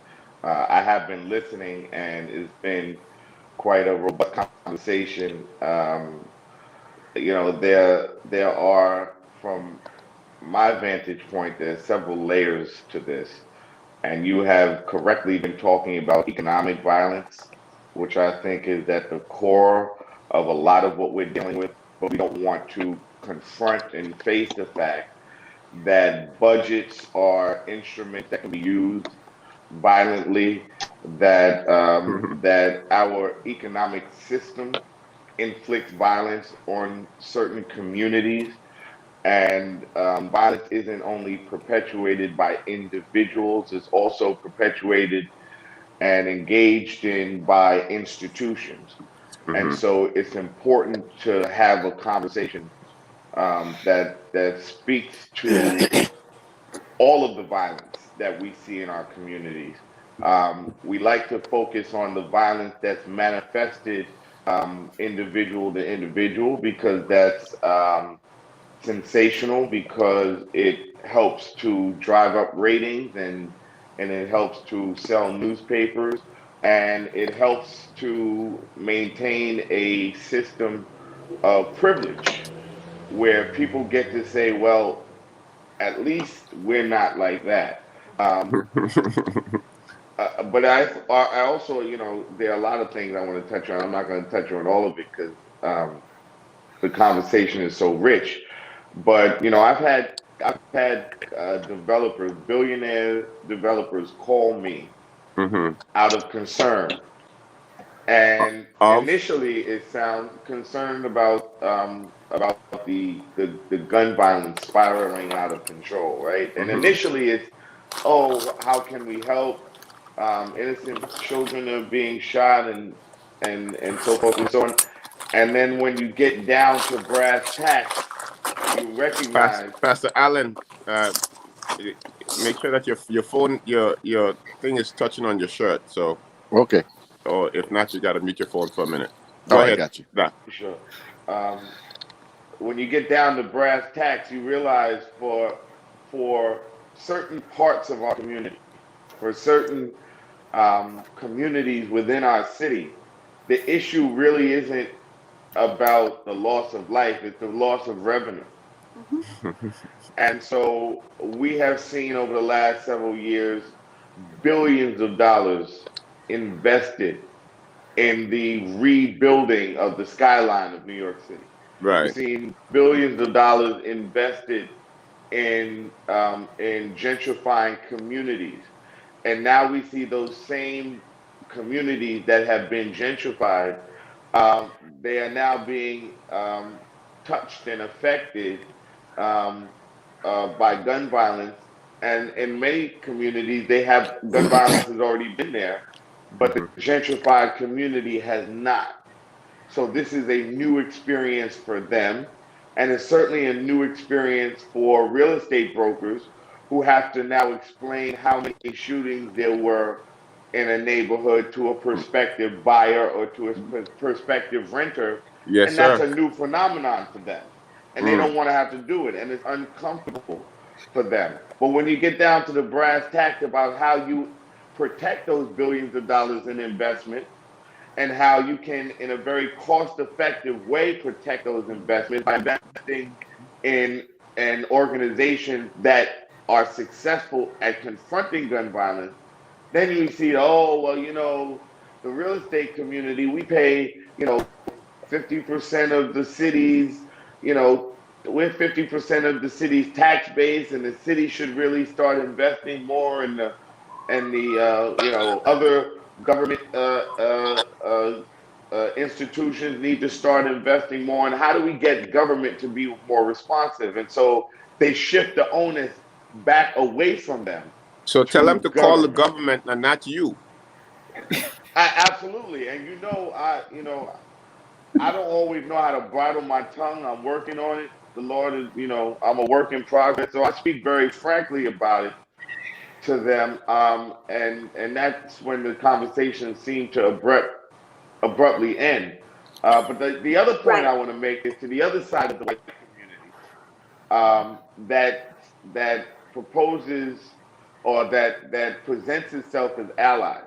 I have been listening, and it's been quite a robust conversation. There are, from my vantage point, there's several layers to this. And you have correctly been talking about economic violence, which I think is at the core of a lot of what we're dealing with, but we don't want to confront and face the fact that budgets are instruments that can be used violently, that our economic system inflicts violence on certain communities, and violence isn't only perpetuated by individuals, it's also perpetuated and engaged in by institutions. And so it's important to have a conversation that speaks to all of the violence that we see in our communities. We like to focus on the violence that's manifested individual to individual, because that's sensational, because it helps to drive up ratings, and it helps to sell newspapers, and it helps to maintain a system of privilege where people get to say, well, at least we're not like that. But I also, there are a lot of things I want to touch on. I'm not going to touch on all of it because the conversation is so rich. But I've had developers, billionaire developers, call me out of concern, and initially it sounds concerned about the gun violence spiraling out of control, right? And initially it's, oh, how can we help? Innocent children are being shot and so forth and so on. And then when you get down to brass tacks, you recognize. Pastor Allen, make sure that your phone, your thing is touching on your shirt. So, Okay. or if not, you got to mute your phone for a minute. All Go right, ahead. got you. Doc. Sure. When you get down to brass tacks, you realize for certain parts of our community, for certain communities within our city, the issue really isn't about the loss of life; it's the loss of revenue. And so we have seen over the last several years billions of dollars invested in the rebuilding of the skyline of New York City. We've Right. seen billions of dollars invested in gentrifying communities, and now we see those same communities that have been gentrified. They are now being touched and affected um, by gun violence, and in many communities, they have gun violence has already been there, but the gentrified community has not. So this is a new experience for them, and it's certainly a new experience for real estate brokers who have to now explain how many shootings there were in a neighborhood to a prospective buyer or to a prospective renter, Yes, and that's sir. a new phenomenon for them, and they don't want to have to do it, and it's uncomfortable for them. But when you get down to the brass tacks about how you protect those billions of dollars in investment, and how you can, in a very cost-effective way, protect those investments by investing in an organization that are successful at confronting gun violence, then you see, oh, well, the real estate community, we pay, 50% of the city's, we're 50% of the city's tax base, and the city should really start investing more in the other government institutions need to start investing more. And how do we get government to be more responsive? And so they shift the onus back away from them. So tell them to call the government. government and not you. Absolutely. And I don't always know how to bridle my tongue. I'm working on it. The Lord is, I'm a work in progress. So I speak very frankly about it to them, and that's when the conversation seemed to abruptly end. But the other point I want to make is to the other side of the white community, that proposes or that presents itself as allies.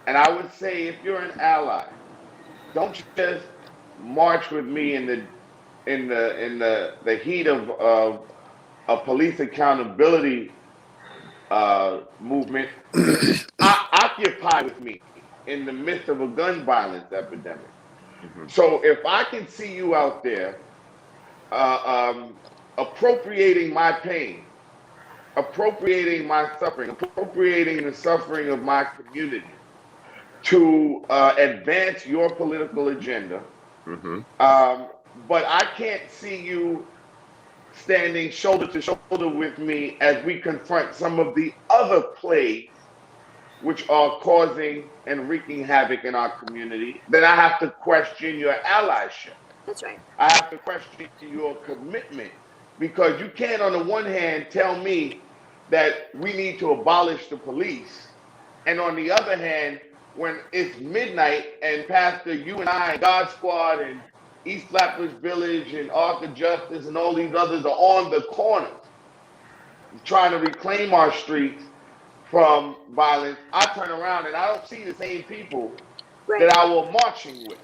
And I would say, if you're an ally, don't just march with me in the heat of a police accountability movement. Occupy with me in the midst of a gun violence epidemic. So if I can see you out there appropriating my pain, appropriating my suffering, appropriating the suffering of my community to advance your political agenda, but I can't see you standing shoulder to shoulder with me as we confront some of the other plagues which are causing and wreaking havoc in our community, then I have to question your allyship. That's right. I have to question your commitment, because you can't, on the one hand, tell me that we need to abolish the police, and on the other hand, when it's midnight and Pastor, you and I, and God Squad, and East Flatbush Village, and Ark of Justice, and all these others are on the corners trying to reclaim our streets from violence, I turn around and I don't see the same people that I was marching with.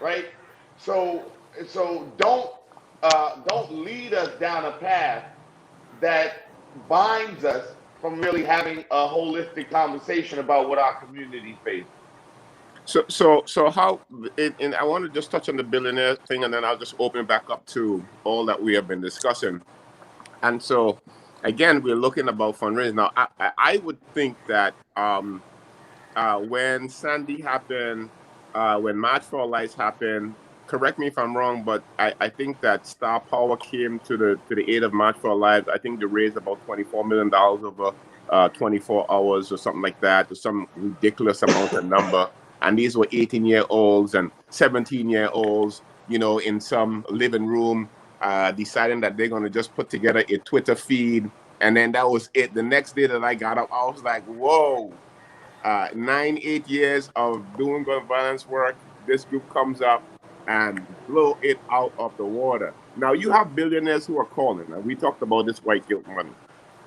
Right. So don't lead us down a path that binds us from really having a holistic conversation about what our community faces. So how? And I want to just touch on the billionaire thing, and then I'll just open it back up to all that we have been discussing. And so, again, we're looking about fundraising. Now, I would think that when Sandy happened, when March for Our Lives happened, correct me if I'm wrong, but I think that Star Power came to the aid of March for Our Lives. I think they raised about $24 million over 24 hours or something like that, or some ridiculous amount of number. And these were 18-year-olds and 17-year-olds, in some living room deciding that they're going to just put together a Twitter feed, and then that was it. The next day that I got up, I was like, whoa, 8 years of doing gun violence work, this group comes up and blow it out of the water. Now, you have billionaires who are calling, and we talked about this white guilt money.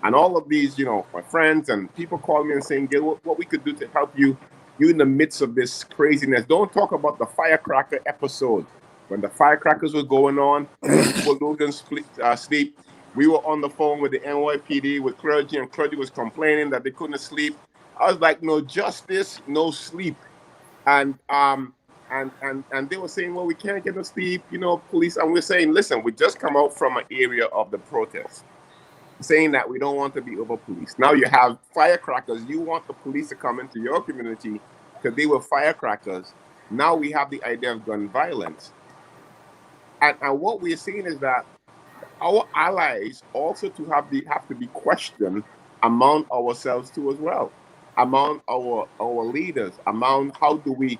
And all of these, my friends and people call me and saying, Gil, what we could do to help you in the midst of this craziness. Don't talk about the firecracker episode. When the firecrackers were going on, people losing sleep. We were on the phone with the NYPD with clergy, and clergy was complaining that they couldn't sleep. I was like, no justice, no sleep. And they were saying, well, we can't get no sleep, police. And we're saying, listen, we just come out from an area of the protest, saying that we don't want to be over police. Now you have firecrackers. You want the police to come into your community because they were firecrackers. Now we have the idea of gun violence. And what we're seeing is that our allies also have to be questioned among ourselves too as well, among our leaders, among how do we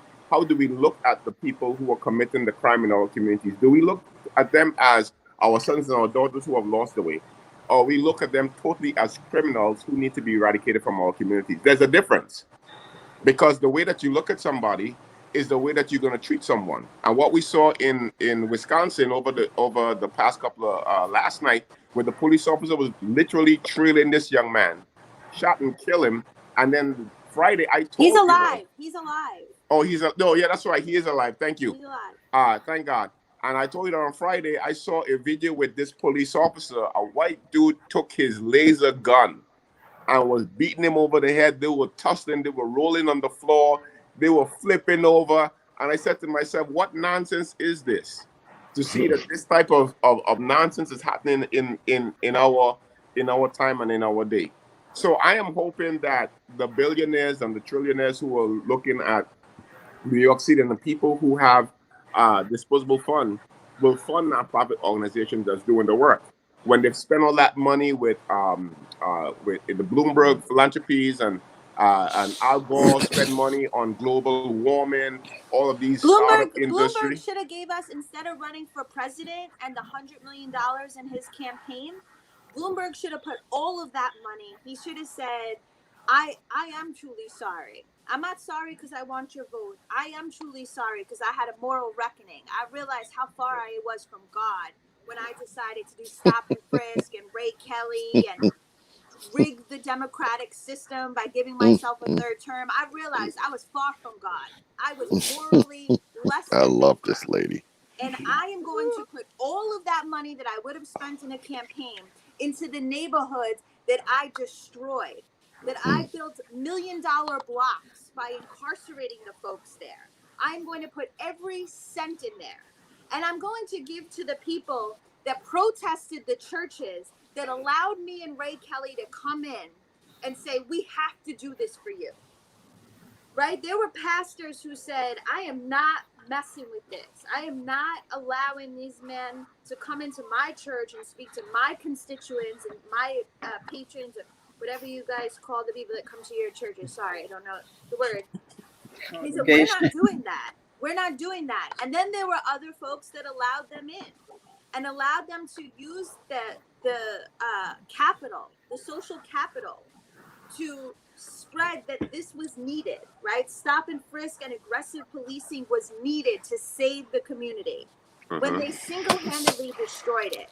look at the people who are committing the crime in our communities? Do we look at them as our sons and our daughters who have lost the way, or we look at them totally as criminals who need to be eradicated from our communities? There's a difference, because the way that you look at somebody is the way that you're going to treat someone. And what we saw in Wisconsin over the past couple of last night, where the police officer was literally trailing this young man, shot and killed him. And then Friday, I told he's alive. He's alive. Oh, yeah, that's right. He is alive. Thank you. He's alive. Thank God. And I told you that on Friday, I saw a video with this police officer. A white dude took his laser gun and was beating him over the head. They were tussling. They were rolling on the floor. They were flipping over. And I said to myself, what nonsense is this? To see that this type of nonsense is happening in our time and in our day. So I am hoping that the billionaires and the trillionaires who are looking at New York City and the people who have disposable funds will fund nonprofit organizations that's doing the work. When they've spent all that money with the Bloomberg philanthropies and Al Gore spend money on global warming, all of these startup industry. Bloomberg should have gave us, instead of running for president and the $100 million in his campaign, Bloomberg should have put all of that money. He should have said, I am truly sorry. I'm not sorry because I want your vote. I am truly sorry because I had a moral reckoning. I realized how far I was from God when I decided to do stop and frisk and Ray Kelly and rig the democratic system by giving myself a third term. I realized I was far from God. I was morally less than I love God. this lady. And I am going to put all of that money that I would have spent in a campaign into the neighborhoods that I destroyed, that I built $1 million blocks by incarcerating the folks there. I'm going to put every cent in there. And I'm going to give to the people that protested the churches that allowed me and Ray Kelly to come in and say, we have to do this for you. Right? There were pastors who said, I am not messing with this. I am not allowing these men to come into my church and speak to my constituents and my patrons, or whatever you guys call the people that come to your churches. Sorry, I don't know the word. He said, we're not doing that. We're not doing that. And then there were other folks that allowed them in and allowed them to use the capital, the social capital, to spread that this was needed, right? Stop and frisk and aggressive policing was needed to save the community. Mm-hmm. When they single-handedly destroyed it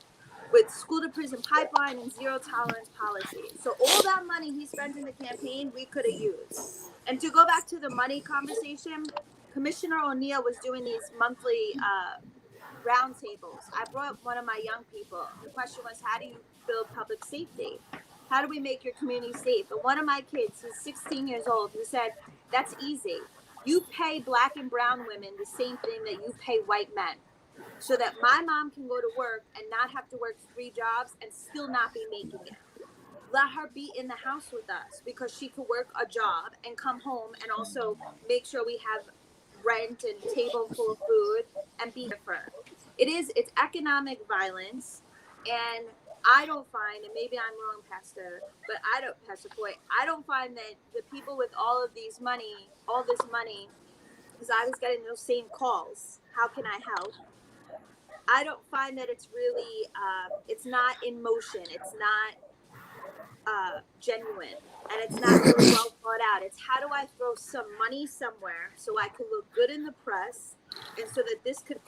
with school to prison pipeline and zero tolerance policy. So all that money he spent in the campaign, we could have used. And to go back to the money conversation, Commissioner O'Neill was doing these monthly roundtables. I brought one of my young people. The question was, how do you build public safety? How do we make your community safe? And one of my kids, who's 16 years old, who said, that's easy. You pay black and brown women the same thing that you pay white men, so that my mom can go to work and not have to work 3 jobs and still not be making it. Let her be in the house with us because she could work a job and come home and also make sure we have rent and table full of food and be different. It's economic violence, and I don't find, and maybe I'm wrong, Pastor Foy, I don't find that the people with all this money, because I was getting those same calls, how can I help? I don't find that it's really, it's not in motion. It's not genuine, and it's not really well thought out. It's how do I throw some money somewhere so I could look good in the press, and so that this could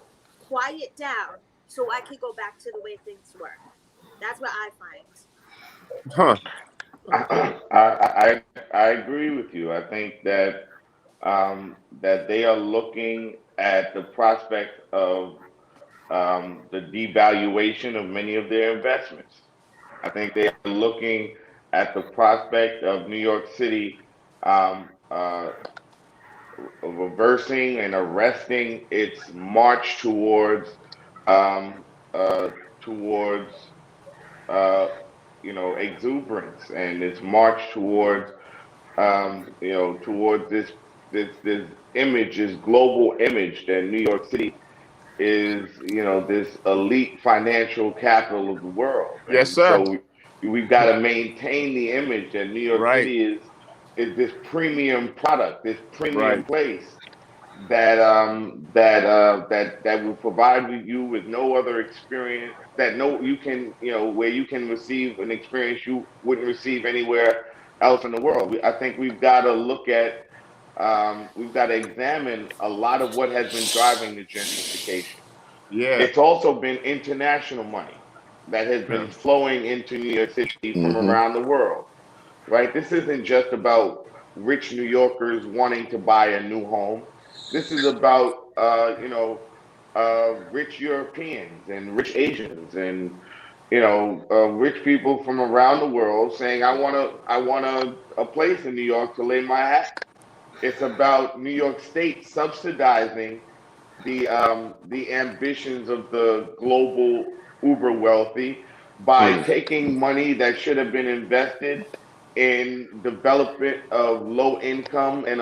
quiet down, so I could go back to the way things were. That's what I find. Huh. I agree with you. I think that that they are looking at the prospect of the devaluation of many of their investments. I think they are looking at the prospect of New York City um, uh, reversing and arresting its march um, uh, towards uh, exuberance, and its march towards towards this image, this global image that New York City is, this elite financial capital of the world. Yes, And sir. so we've got to maintain the image that New York Right. City is this premium product, this premium Right. place that will provide you with no other experience, that no you can, where you can receive an experience you wouldn't receive anywhere else in the world. I think we've got to look at we've got to examine a lot of what has been driving the gentrification. Yeah. It's also been international money that has Yeah. been flowing into New York City from Mm-hmm. around the world, right? This isn't just about rich New Yorkers wanting to buy a new home. This is about, rich Europeans and rich Asians and, rich people from around the world saying, I want a place in New York to lay my hat. It's about New York State subsidizing the ambitions of the global uber wealthy by Mm. taking money that should have been invested in development of low income and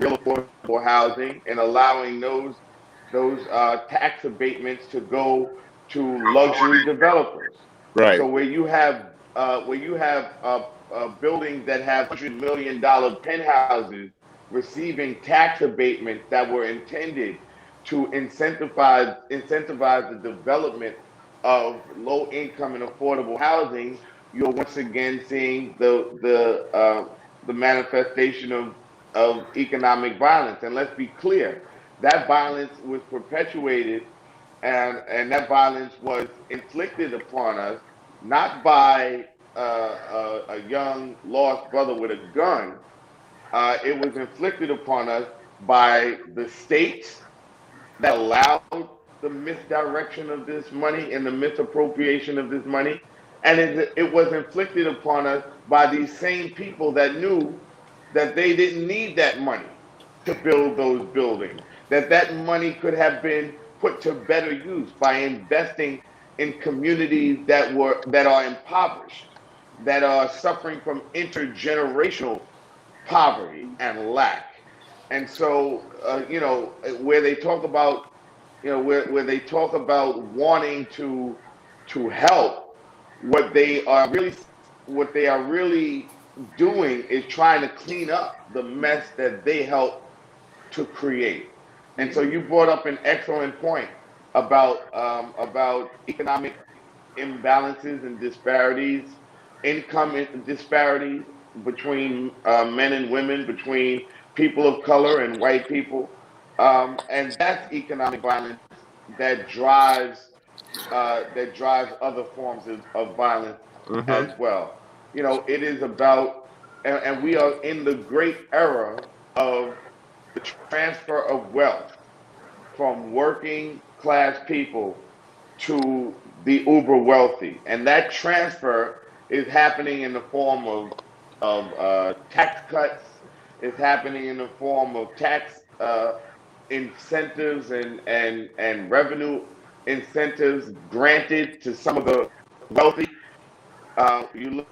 real affordable housing, and allowing those tax abatements to go to luxury developers. Right. So where you have buildings that have $100 million penthouses receiving tax abatements that were intended to incentivize the development of low income and affordable housing, you're once again seeing the manifestation of economic violence. And let's be clear, that violence was perpetuated, and that violence was inflicted upon us not by a young lost brother with a gun. It was inflicted upon us by the state that allowed the misdirection of this money and the misappropriation of this money. And it was inflicted upon us by these same people that knew that they didn't need that money to build those buildings, that that money could have been put to better use by investing in communities that are impoverished, that are suffering from intergenerational poverty and lack. And so, where they talk about, where they talk about wanting to help, what they are really what they are really doing is trying to clean up the mess that they helped to create. And so you brought up an excellent point about economic imbalances and disparities, disparities between men and women, between people of color and white people, and that's economic violence that drives other forms of violence Mm-hmm. as well. It is about, and we are in the great era of the transfer of wealth from working class people to the uber wealthy, and that transfer is happening in the form of tax cuts. It's happening in the form of tax incentives and revenue incentives granted to some of the wealthy. You look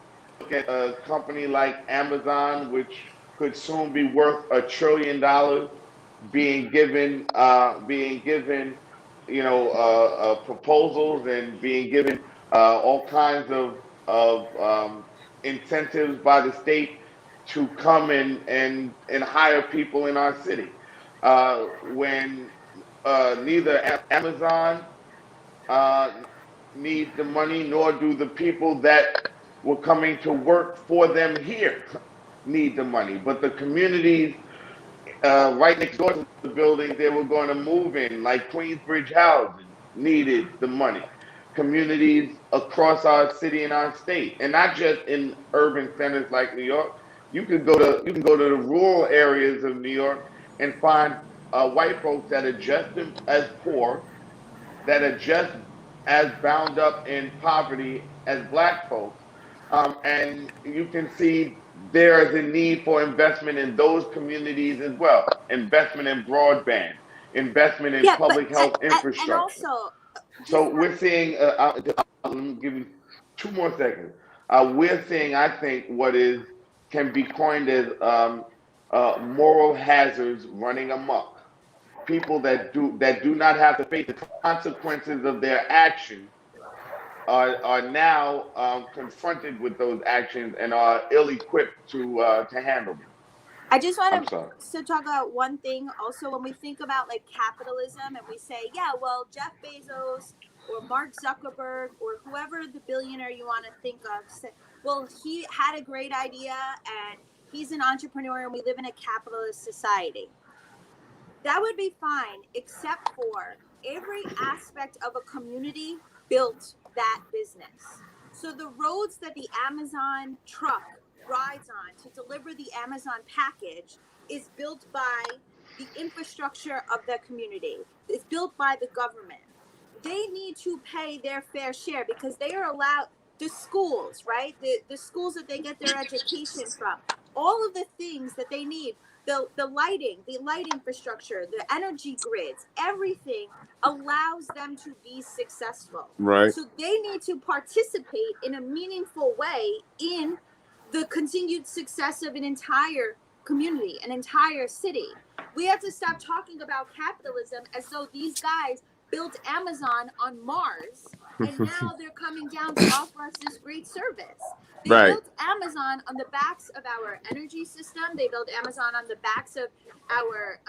at a company like Amazon, which could soon be worth $1 trillion, being given proposals and being given all kinds of incentives by the state to come and hire people in our city. When neither Amazon uh, need the money, nor do the people that were coming to work for them here need the money. But the communities right next door to the building they were going to move in, like Queensbridge Housing, needed the money. Communities across our city and our state, and not just in urban centers like New York. You can go to the rural areas of New York and find white folks that are just as poor, that are just as bound up in poverty as black folks. And you can see there is a need for investment in those communities as well. Investment in broadband, investment in Yeah, but public health and infrastructure. also just So we're seeing, let me give you 2 more seconds. We're seeing, I think, what is can be coined as moral hazards running amok. People that do not have to face the consequences of their actions are now confronted with those actions and are ill-equipped to handle them. I just I'm want sorry. to talk about one thing also. When we think about like capitalism and we say, yeah, well, Jeff Bezos or Mark Zuckerberg or whoever the billionaire you want to think of, well, he had a great idea and he's an entrepreneur and we live in a capitalist society. That would be fine, except for every aspect of a community built that business. So the roads that the Amazon truck rides on to deliver the Amazon package is built by the infrastructure of the community. It's built by the government. They need to pay their fair share because they are allowed, the schools, right? The schools that they get their education from, all of the things that they need, the lighting, the light infrastructure, the energy grids, everything allows them to be successful. Right. So they need to participate in a meaningful way in the continued success of an entire community, an entire city. We have to stop talking about capitalism as though these guys built Amazon on Mars and now they're coming down to offer us this great service. They Right. built Amazon on the backs of our energy system. They built Amazon on the backs of our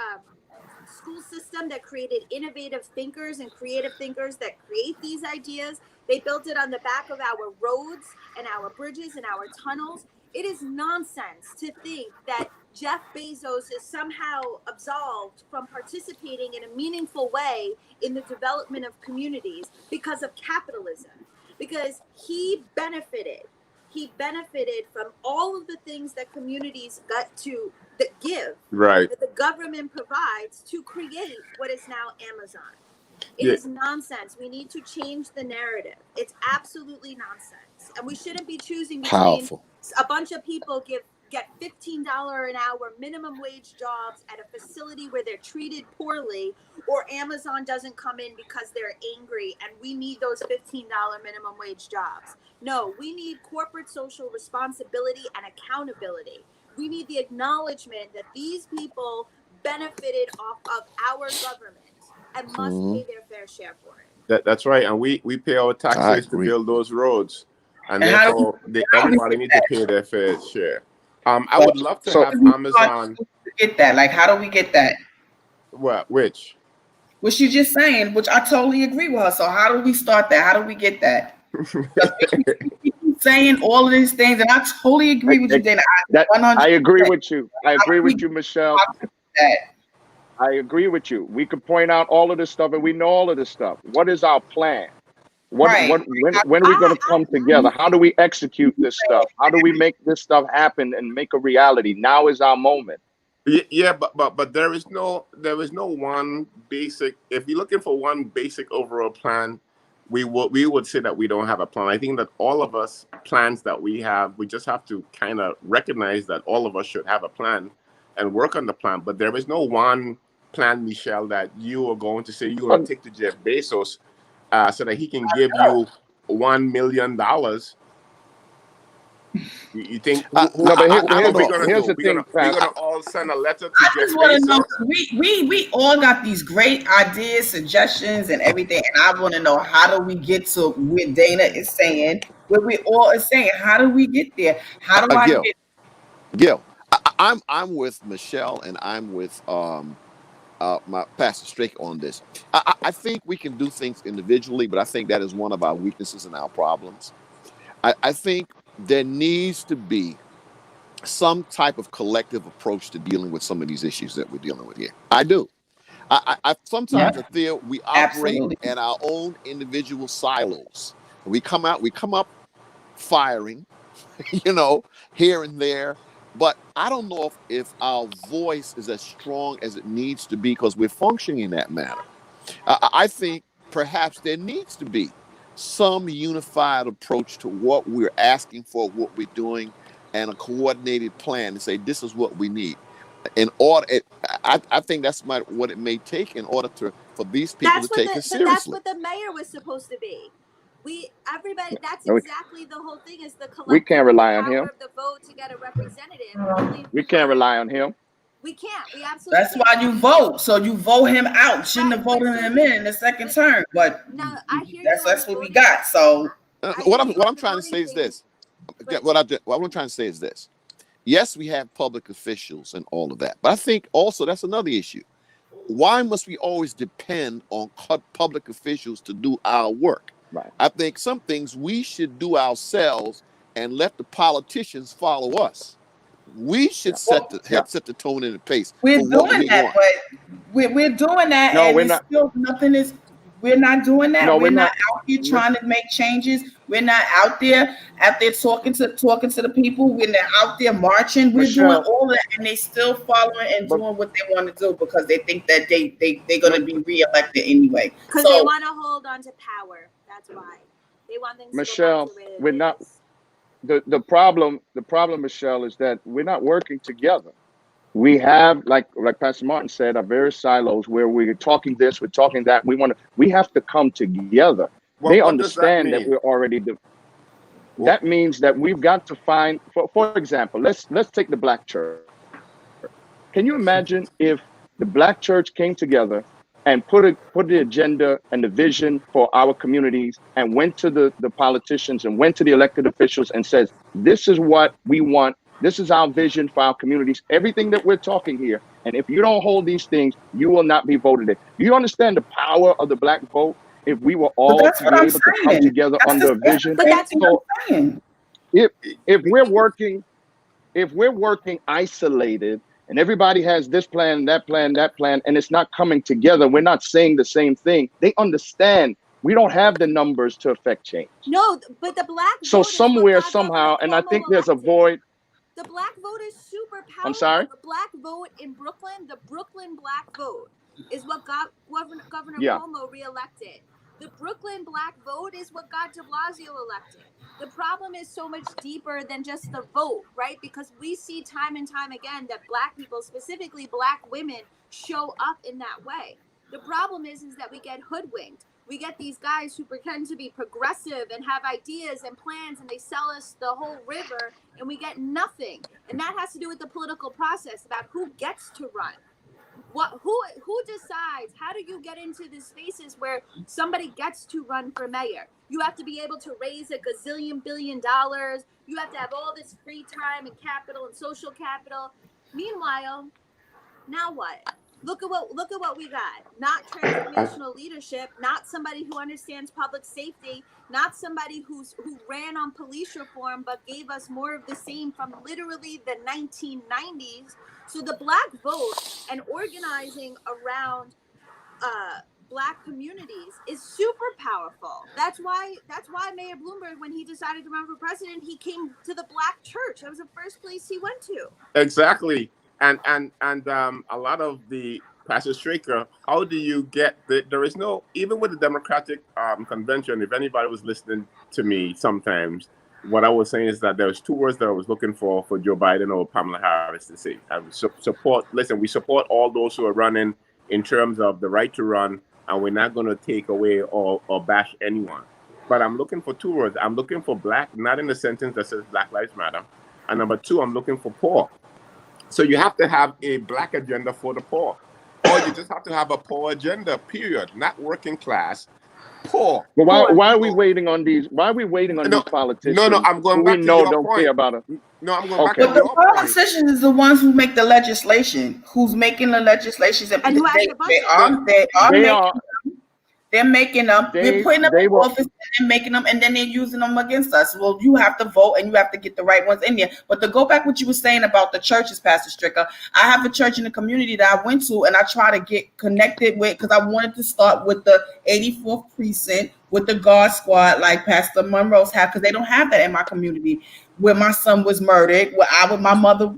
school system that created innovative thinkers and creative thinkers that create these ideas. They built it on the back of our roads and our bridges and our tunnels. It is nonsense to think that Jeff Bezos is somehow absolved from participating in a meaningful way in the development of communities because of capitalism, because he benefited from all of the things that communities got to give, Right. that the government provides to create what is now Amazon. It Yeah. is nonsense. We need to change the narrative. It's absolutely nonsense. And we shouldn't be choosing between Powerful. a bunch of people get $15 an hour minimum wage jobs at a facility where they're treated poorly, or Amazon doesn't come in because they're angry and we need those $15 minimum wage jobs. No, we need corporate social responsibility and accountability. We need the acknowledgement that these people benefited off of our government and must pay their fair share for it. That's right. And we pay our I taxes to agree. build those roads. And And how do therefore we everybody get needs to that? pay their fair share. I But would love to So have how do we Amazon. get that? Like, how do we get that? Which? What you just saying, which I totally agree with her. So how do we start that? How do we get that? We keep saying all of these things, and I totally agree with you, Dana. that I 100%. agree with you. I How agree do we with you, Michelle. get that? I agree with you. We could point out all of this stuff, and we know all of this stuff. What is our plan? Right. When are we going to come together? How do we execute this stuff? How do we make this stuff happen and make a reality? Now is our moment. Yeah, but there is no one basic. If you're looking for one basic overall plan, we would say that we don't have a plan. I think that all of us plans that we have, we just have to kind of recognize that all of us should have a plan and work on the plan. But there is no one plan, Michelle, that you are going to say you're going to take to Jeff Bezos so that he can give you $1 million. You think No, but what here's are we the gonna here's do? the thing, We're Pat. gonna all send a letter to I Jeff just want to know, Bezos? we all got these great ideas, suggestions, and everything, and I want to know, how do we get to where Dana is saying, where we all are saying? How do we get there? How do I Gil, get? Gil, I'm with Michelle, and I'm with my Pastor Straker on this. I think we can do things individually, but I think that is one of our weaknesses and our problems. I think there needs to be some type of collective approach to dealing with some of these issues that we're dealing with here. I do. I sometimes I feel we operate Absolutely. in our own individual silos. We come up firing, here and there. But I don't know if our voice is as strong as it needs to be because we're functioning in that manner. I think perhaps there needs to be some unified approach to what we're asking for, what we're doing, and a coordinated plan to say this is what we need. In order, I think that's what it may take in order for these people to take it seriously. That's what the mayor was supposed to be. Everybody. That's No, exactly the whole thing. Is the collective we can't rely on power him. of the vote to get a representative. We can't rely on him. We can't. We absolutely. That's why you vote. So you vote him out. Shouldn't have voted him in the second term. But no, I hear that's what we got. So what I'm trying to say is this. What I'm trying to say is this. Yes, we have public officials and all of that, but I think also that's another issue. Why must we always depend on public officials to do our work? Right. I think some things we should do ourselves and let the politicians follow us. We should set the tone and the pace. We're for what doing we that, want. but we're doing that. No, and we're it's not. Still, nothing is. We're not doing that. No, we're we're not not. out here trying to make changes. We're not out there talking to the people. We're not out there marching. We're doing Michelle, all that, and they still following and but doing what they want to do because they think that they're going to be reelected anyway. Because they want to hold on to power. That's why they want things. Michelle, to go back to we're not. The problem, Michelle, is that we're not working together. We have, like Pastor Martin said, our various silos where we're talking this, we're talking that. We have to come together. They understand that we're already. That means that we've got to find, for example, let's take the Black church. Can you imagine if the Black church came together and put the agenda and the vision for our communities and went to the politicians and went to the elected officials and says, this is what we want. This is our vision for our communities, everything that we're talking here. And if you don't hold these things, you will not be voted in. Do you understand the power of the Black vote? If we were all to be able to come together under a vision. But that's what I'm saying. If we're working isolated and everybody has this plan, that plan, and it's not coming together, we're not saying the same thing. They understand we don't have the numbers to affect change. No, but the Black vote. So somewhere, somehow, and I think there's a void. The Black vote is super powerful. I'm sorry? The Black vote in Brooklyn, the Brooklyn Black vote is what got Governor Cuomo reelected. The Brooklyn Black vote is what got de Blasio elected. The problem is so much deeper than just the vote, right? Because we see time and time again that Black people, specifically Black women, show up in that way. The problem is that we get hoodwinked. We get these guys who pretend to be progressive and have ideas and plans, and they sell us the whole river, and we get nothing. And that has to do with the political process about who gets to run. Who decides? How do you get into these spaces where somebody gets to run for mayor? You have to be able to raise $1 gazillion billion. You have to have all this free time and capital and social capital. Meanwhile, now what? Look at what we got. Not transformational leadership, not somebody who understands public safety, not somebody who ran on police reform but gave us more of the same from literally the 1990s. So the Black vote and organizing around Black communities is super powerful. That's why Mayor Bloomberg, when he decided to run for president, he came to the Black church. That was the first place he went to. Exactly. And a lot of the Pastor Straker, how do you get there is no, even with the Democratic convention, if anybody was listening to me sometimes, what I was saying is that there was two words that I was looking for Joe Biden or Pamela Harris to say. I support, listen, we support all those who are running in terms of the right to run, and we're not going to take away or bash anyone. But I'm looking for two words. I'm looking for Black, not in the sentence that says Black Lives Matter. And number two, I'm looking for poor. So you have to have a Black agenda for the poor, or you just have to have a poor agenda, period. Not working class, Poor. But Poor why are we people. waiting on these? Why are we waiting on these politicians? No, I'm going who we back to know your don't point. care about us? No, I'm going back Okay. to But the your point. politicians is the ones who make the legislation, who's making the legislations, And who has the budget? They're making them. We're putting them in office and they're making them, and then they're using them against us. Well, you have to vote and you have to get the right ones in there. But to go back what you were saying about the churches, Pastor Stricker, I have a church in the community that I went to and I try to get connected with because I wanted to start with the 84th precinct with the God Squad like Pastor Monroe's have, because they don't have that in my community where my son was murdered, where my mother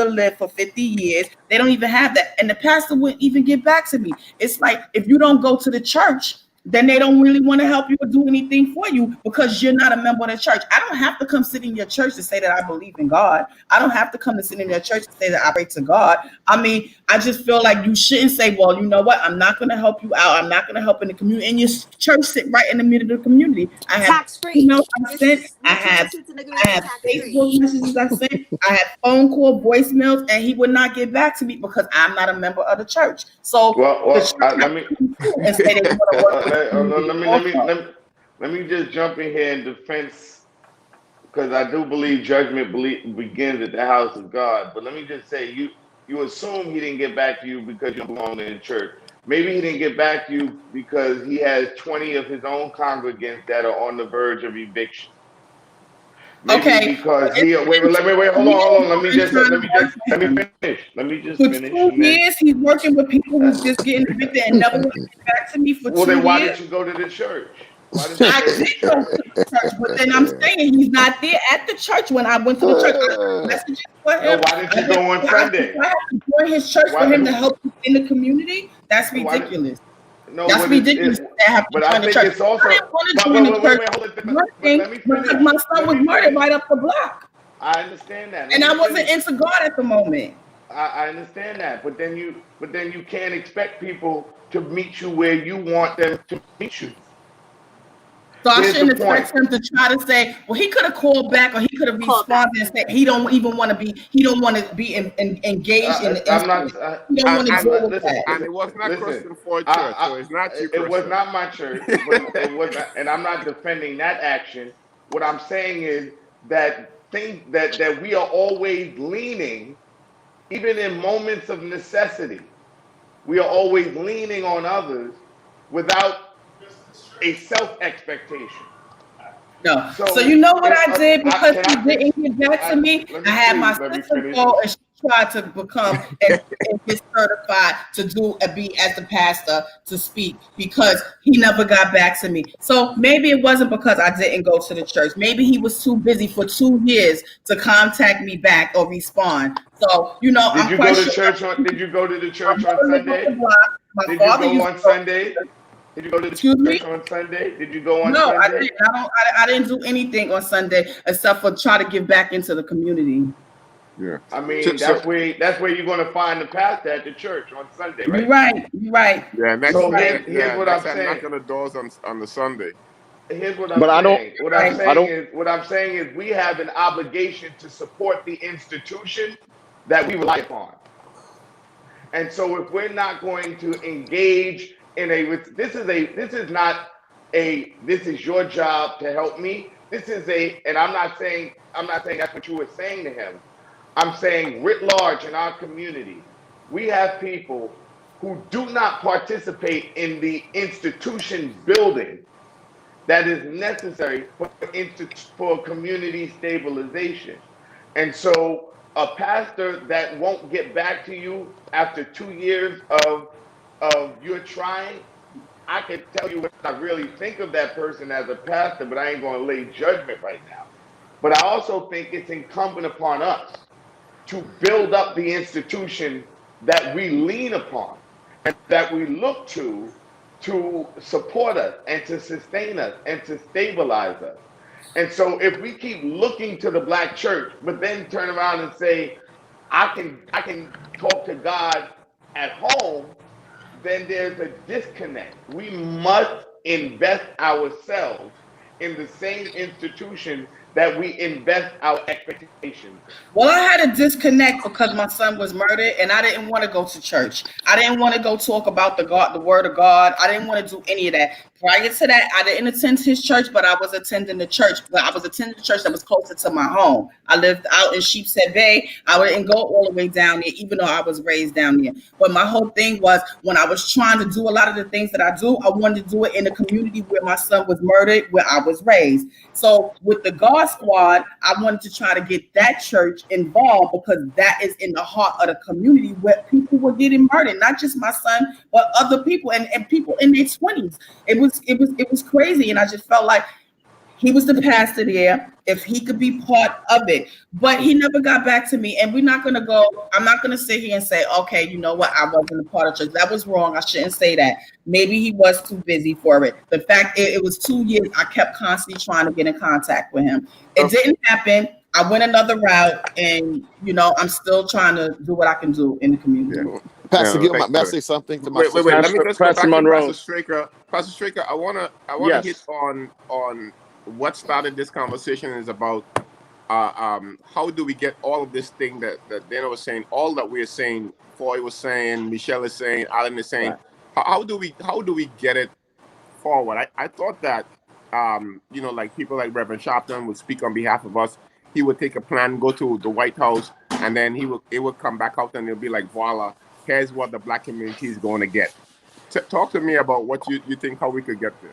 lived for 50 years. They don't even have that. And the pastor wouldn't even get back to me. It's like, if you don't go to the church, then they don't really want to help you or do anything for you because you're not a member of the church. I don't have to come sit in your church to say that I believe in God. I don't have to come to sit in your church to say that I pray to God. I mean, I just feel like you shouldn't say, well, you know what? I'm not going to help you out. I'm not going to help in the community. And your church sit right in the middle of the community. I have tax-free. emails I sent. I have Facebook messages I sent. I had phone call voicemails, and he would not get back to me because I'm not a member of the church. So let me and say they want to work with let me just jump in here in defense, because I do believe judgment begins at the house of God. But let me just say, you assume he didn't get back to you because you belong in the church. Maybe he didn't get back to you because he has 20 of his own congregants that are on the verge of eviction. Maybe because hold on. Let me just finish. For 2 years, he's working with people who's just getting evicted and never want to get back to me for 2 years. Well, then why did you go to the church? I did go to the church, but then I'm saying he's not there at the church when I went to the church. I messages for him. No, why didn't you go on Sunday? I have to join his church for him to help in the community. That's ridiculous. No, that's ridiculous. But I think it's also. I didn't want to join the church because my son was murdered right up the block. I understand that, and I wasn't into God at the moment. I understand that, but then you can't expect people to meet you where you want them to meet you. So I shouldn't expect him to try to say, well, he could have called back or he could have responded and said he don't want to be engaged in the he don't want to deal with that. And it was not Christian Ford Church, so it's not you. It was not my church, but it was not, and I'm not defending that action. What I'm saying is that that we are always leaning, even in moments of necessity, we are always leaning on others without a self-expectation. No. So you know what I did because he didn't get back to me? I had my sister go and she tried to become and get certified to be as the pastor to speak because he never got back to me. So maybe it wasn't because I didn't go to the church. Maybe he was too busy for 2 years to contact me back or respond. So Did you go to the church on Sunday? Did you go on Sunday? Did you go to the church on Sunday? Did you go on Sunday? No, I didn't. I didn't do anything on Sunday except for try to give back into the community. Yeah, I mean that's where you're going to find the pastor at the church on Sunday, right? You're right. Yeah, here's what I'm saying. Knock on the doors on the Sunday. Here's what I'm saying. What I'm saying is we have an obligation to support the institution that we rely upon. And so if we're not going to engage this is your job to help me. And I'm not saying that's what you were saying to him. I'm saying writ large in our community, we have people who do not participate in the institution building that is necessary for community stabilization. And so a pastor that won't get back to you after 2 years of you're trying, I can tell you what I really think of that person as a pastor, but I ain't going to lay judgment right now. But I also think it's incumbent upon us to build up the institution that we lean upon and that we look to support us and to sustain us and to stabilize us. And so if we keep looking to the Black church, but then turn around and say, I can talk to God at home, then there's a disconnect. We must invest ourselves in the same institution that we invest our expectations in. Well, I had a disconnect because my son was murdered, and I didn't want to go to church. I didn't want to go talk about the word of God. I didn't want to do any of that. Prior to that, I didn't attend his church, but I was attending the church. But I was attending the church that was closer to my home. I lived out in Sheepshead Bay. I didn't go all the way down there, even though I was raised down there. But my whole thing was when I was trying to do a lot of the things that I do, I wanted to do it in the community where my son was murdered, where I was raised. So with the God Squad, I wanted to try to get that church involved because that is in the heart of the community where people were getting murdered, not just my son, but other people and people in their 20s. It was crazy. And I just felt like he was the pastor there. If he could be part of it, but he never got back to me. And I'm not gonna sit here and say, okay, you know what, I wasn't a part of church. That was wrong. I shouldn't say that. Maybe he was too busy for it. The fact it was 2 years, I kept constantly trying to get in contact with him. It didn't happen. I went another route, and I'm still trying to do what I can do in the community. Yeah. Pastor Gil, may I say something to my Wait. Let me just go back Pastor to Monroe. Pastor Straker. Pastor Straker, I wanna Yes. hit on what started this conversation is about how do we get all of this thing that Dana was saying, all that we're saying, Foy was saying, Michelle is saying, Alan is saying. Right. How do we get it forward? I thought that like people like Reverend Sharpton would speak on behalf of us. He would take a plan, go to the White House, and then it would come back out and it'll be like, voila, here's what the Black community is going to get. Talk to me about what you think, how we could get this.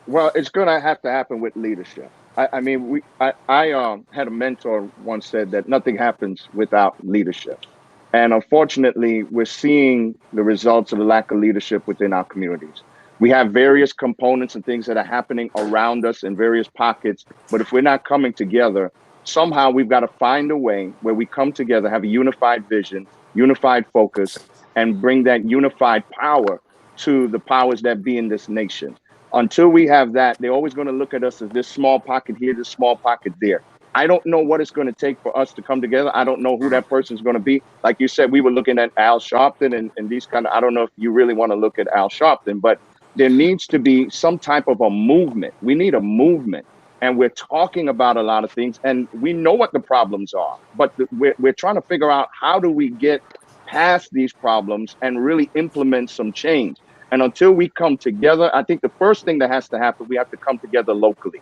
Well, it's going to have to happen with leadership. I mean, I had a mentor once said that nothing happens without leadership. And unfortunately, we're seeing the results of the lack of leadership within our communities. We have various components and things that are happening around us in various pockets. But if we're not coming together, somehow we've got to find a way where we come together, have a unified vision, unified focus, and bring that unified power to the powers that be in this nation. Until we have that, they're always going to look at us as this small pocket here, this small pocket there. I don't know what it's going to take for us to come together. I don't know who that person is going to be. Like you said, we were looking at Al Sharpton and these kind of, I don't know if you really want to look at Al Sharpton, but there needs to be some type of a movement. We need a movement. And we're talking about a lot of things and we know what the problems are, but we're trying to figure out how do we get past these problems and really implement some change. And until we come together, I think the first thing that has to happen, we have to come together locally.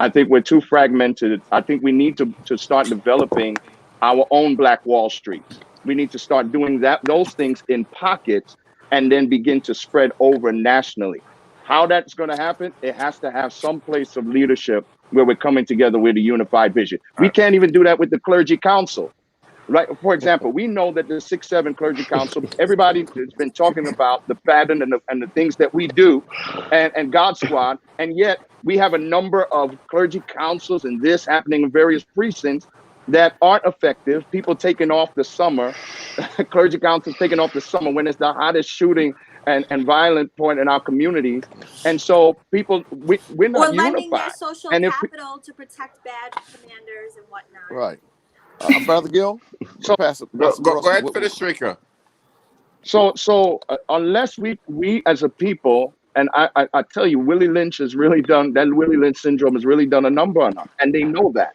I think we're too fragmented. I think we need to start developing our own Black Wall Street. We need to start doing those things in pockets and then begin to spread over nationally. How that's going to happen, it has to have some place of leadership where we're coming together with a unified vision. We can't even do that with the clergy council. Right. For example, we know that the 6-7 clergy council, everybody has been talking about the pattern and the things that we do and God Squad. And yet we have a number of clergy councils and this happening in various precincts that aren't effective. People taking off the summer, clergy councils taking off the summer when it's the hottest shooting and violent point in our communities. And so we're not or lending their unified. social And capital to protect bad commanders and whatnot. Right. Brother Gil, So Go ahead, finish, Straker. So unless we as a people, and I tell you, Willie Lynch has really done that. Willie Lynch syndrome has really done a number on them, and they know that,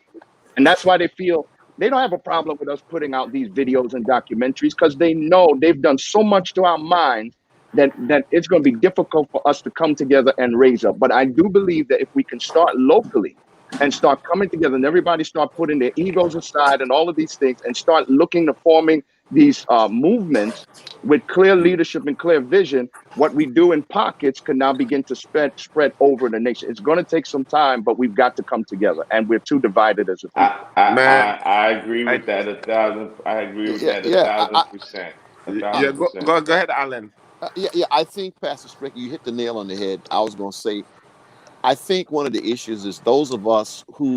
and that's why they feel they don't have a problem with us putting out these videos and documentaries because they know they've done so much to our minds that it's going to be difficult for us to come together and raise up. But I do believe that if we can start locally and start coming together and everybody start putting their egos aside and all of these things and start looking to forming these movements with clear leadership and clear vision, what we do in pockets can now begin to spread over the nation. It's going to take some time, but we've got to come together, and we're too divided as a people. I agree with that 1,000. I agree with that 1,000%. Yeah, go ahead, Alan. Yeah. I think, Pastor Straker, you hit the nail on the head. I was going to say, I think one of the issues is those of us who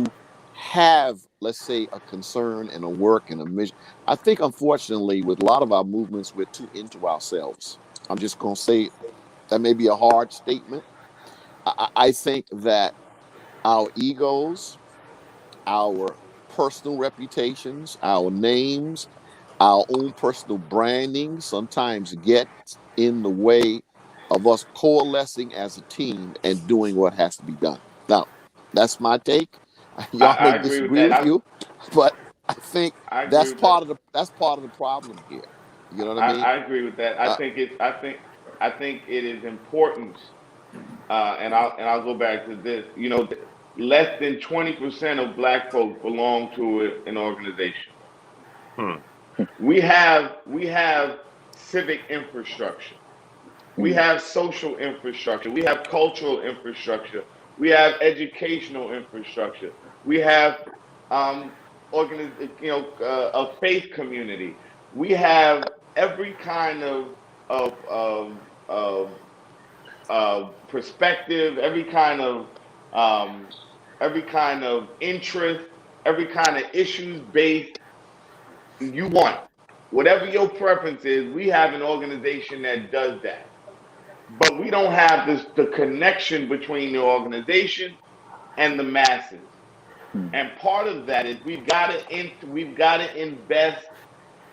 have, let's say, a concern and a work and a mission. I think, unfortunately, with a lot of our movements, we're too into ourselves. I'm just going to say that may be a hard statement. I think that our egos, our personal reputations, our names, our own personal branding sometimes get in the way of us coalescing as a team and doing what has to be done. Now, that's my take. Y'all may I agree with disagree that. with you, but I think I agree that's with that. that's part of the problem here. You know what I mean? I agree with that. Uh, I think it is important, and I'll go back to this. You know, less than 20% of Black folks belong to an organization. Hmm. We have civic infrastructure. We have social infrastructure. We have cultural infrastructure. We have educational infrastructure. We have a faith community. We have every kind of perspective, um, every kind of interest, every kind of issues based you want. Whatever your preference is, we have an organization that does that. But we don't have the connection between the organization and the masses. And part of that is we've got to invest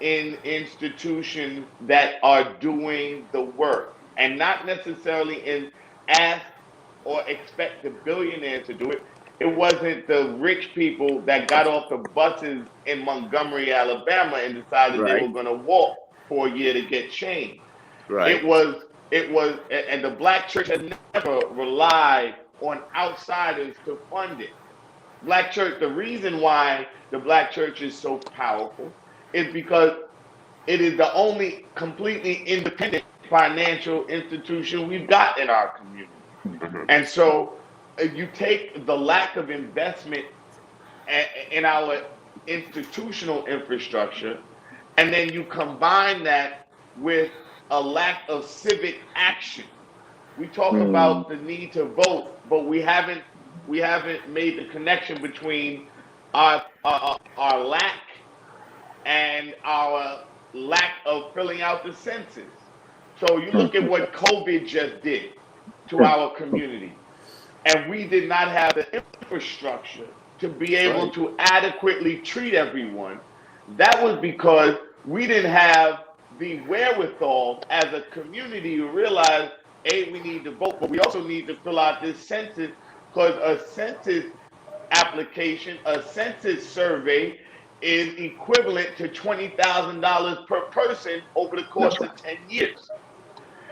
in institutions that are doing the work, and not necessarily in ask or expect the billionaires to do it. It wasn't the rich people that got off the buses in Montgomery, Alabama, and decided they Right. were going to walk for a year to get change. Right. It was, and the Black church has never relied on outsiders to fund it. Black church, the reason why the Black church is so powerful is because it is the only completely independent financial institution we've got in our community. Mhm. And so you take the lack of investment in our institutional infrastructure, and then you combine that with a lack of civic action. We talk about the need to vote, but we haven't made the connection between our lack and our lack of filling out the census. So you look at what COVID just did to our community, and we did not have the infrastructure to be that's able right. to adequately treat everyone. That was because we didn't have the wherewithal as a community to realize, A, we need to vote, but we also need to fill out this census, because a census application, a census survey is equivalent to $20,000 per person over the That's course right. of 10 years.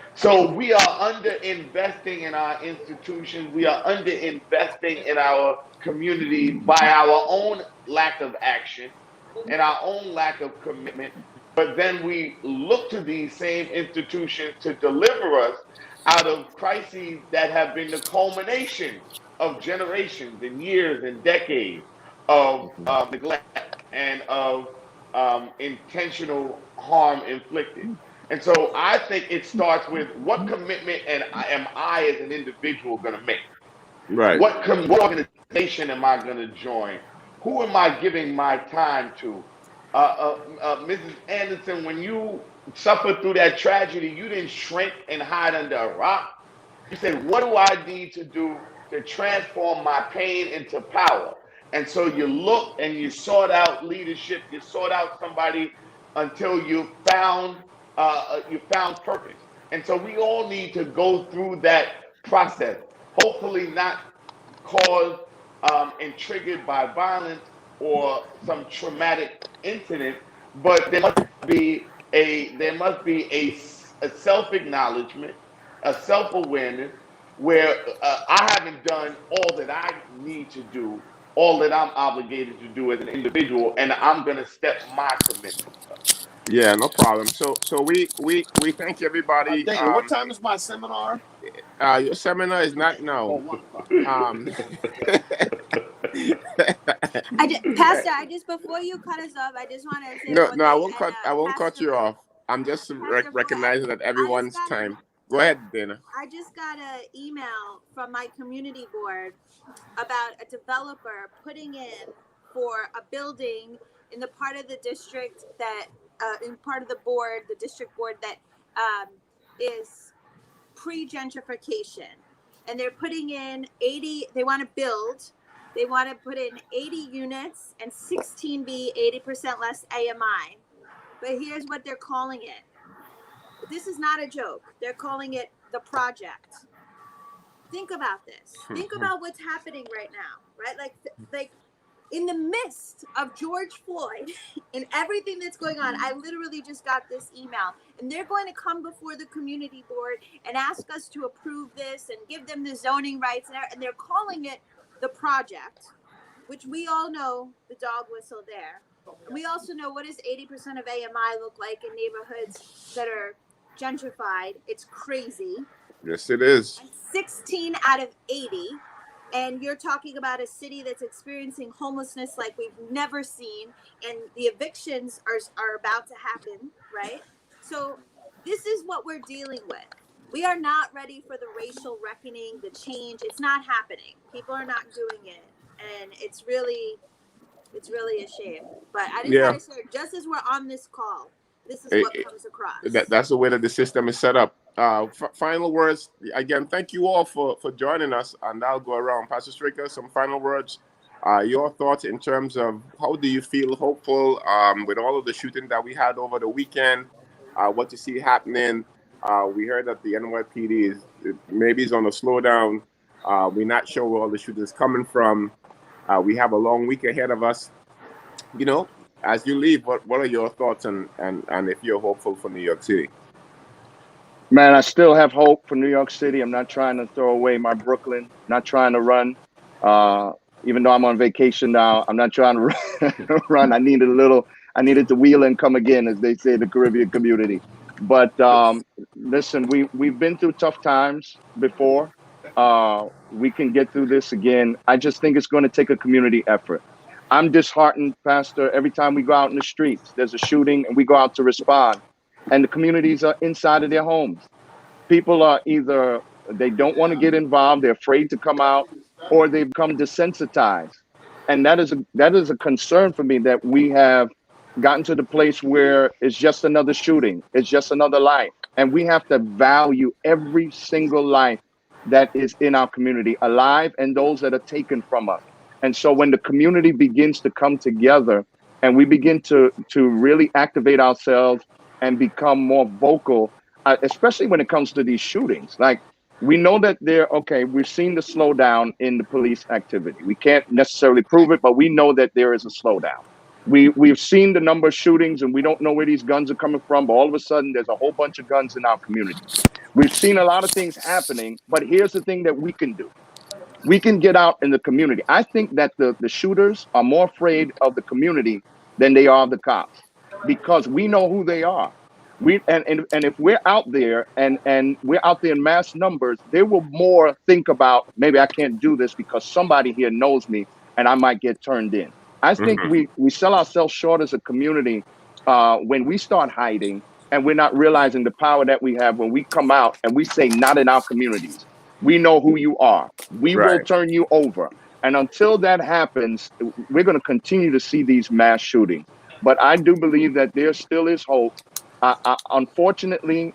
That's So right. we are under investing in our institutions. We are under investing in our communities by our own lack of action and our own lack of commitment. But then we look to these same institutions to deliver us out of crises that have been the culmination of generations and years and decades of neglect and of intentional harm inflicted. And so I think it starts with what commitment am I as an individual going to make? Right. What organization am I going to join? Who am I giving my time to? Mrs. Anderson, when you suffered through that tragedy, you didn't shrink and hide under a rock. You said, what do I need to do to transform my pain into power? And so you looked and you sought out leadership, you sought out somebody until you found purpose. And so we all need to go through that process. Hopefully not caused and triggered by violence or some traumatic incident, but there must be a self acknowledgement, a self awareness where I haven't done all that I need to do, all that I'm obligated to do as an individual, and I'm going to step my commitments up. Yeah, no problem. So we thank everybody. Dana, what time is my seminar? Your seminar is not Oh, now. 1 o'clock. Um, Pastor, I just before you cut us off, I just want to say no, one no, I thing. won't And cut. I won't cut Pastor you Flo, off. I'm just Pastor Flo, recognizing that I just everyone's got time. Go ahead, Dana. I just got an email from my community board about a developer putting in for a building in the part of the district that in part of the board, the district board that is pre-gentrification, and they're putting in 80. They want to build. They want to put in 80 units and 16B, 80% less AMI. But here's what they're calling it. This is not a joke. They're calling it the project. think about this. Think about what's happening right now, right? Like in the midst of George Floyd and everything that's going on, I literally just got this email, and they're going to come before the community board and ask us to approve this and give them the zoning rights, and they're calling it the project, which we all know the dog whistle there. And we also know what does 80% of AMI look like in neighborhoods that are gentrified. It's crazy. Yes, it is. 16 out of 80. And you're talking about a city that's experiencing homelessness like we've never seen, and the evictions are about to happen, right? So this is what we're dealing with. We are not ready for the racial reckoning, the change. It's not happening. People are not doing it, and it's really a shame. But I just had to share, just as we're on this call, this is what comes across. That's the way that the system is set up. Final words. Again, thank you all for joining us, and I'll go around. Pastor Straker, some final words. Your thoughts in terms of how do you feel hopeful with all of the shooting that we had over the weekend? What you see happening? We heard that the NYPD is on a slowdown. We're not sure where all the shooters coming from. We have a long week ahead of us. You know, as you leave, what are your thoughts and if you're hopeful for New York City? Man, I still have hope for New York City. I'm not trying to throw away my Brooklyn, not trying to run. Even though I'm on vacation now, I'm not trying to run. I needed to wheel and come again, as they say in the Caribbean community. But listen, we've been through tough times before. We can get through this again. I just think it's going to take a community effort. I'm disheartened, Pastor. Every time we go out in the streets, there's a shooting and we go out to respond, and the communities are inside of their homes. People are either, they don't want to get involved, they're afraid to come out, or they become desensitized. And that is a concern for me, that we have gotten to the place where it's just another shooting, it's just another life. And we have to value every single life that is in our community, alive and those that are taken from us. And so when the community begins to come together and we begin to really activate ourselves and become more vocal, especially when it comes to these shootings, like we know that we've seen the slowdown in the police activity. We can't necessarily prove it, but we know that there is a slowdown. We've seen the number of shootings and we don't know where these guns are coming from, but all of a sudden there's a whole bunch of guns in our community. We've seen a lot of things happening, but here's the thing that we can do. We can get out in the community. I think that the shooters are more afraid of the community than they are of the cops, because we know who they are. And if we're out there and we're out there in mass numbers, they will more think about, maybe I can't do this because somebody here knows me and I might get turned in. I think we sell ourselves short as a community when we start hiding and we're not realizing the power that we have when we come out and we say, not in our communities. We know who you are. We will turn you over. And until that happens, we're going to continue to see these mass shootings. But I do believe that there still is hope. Unfortunately,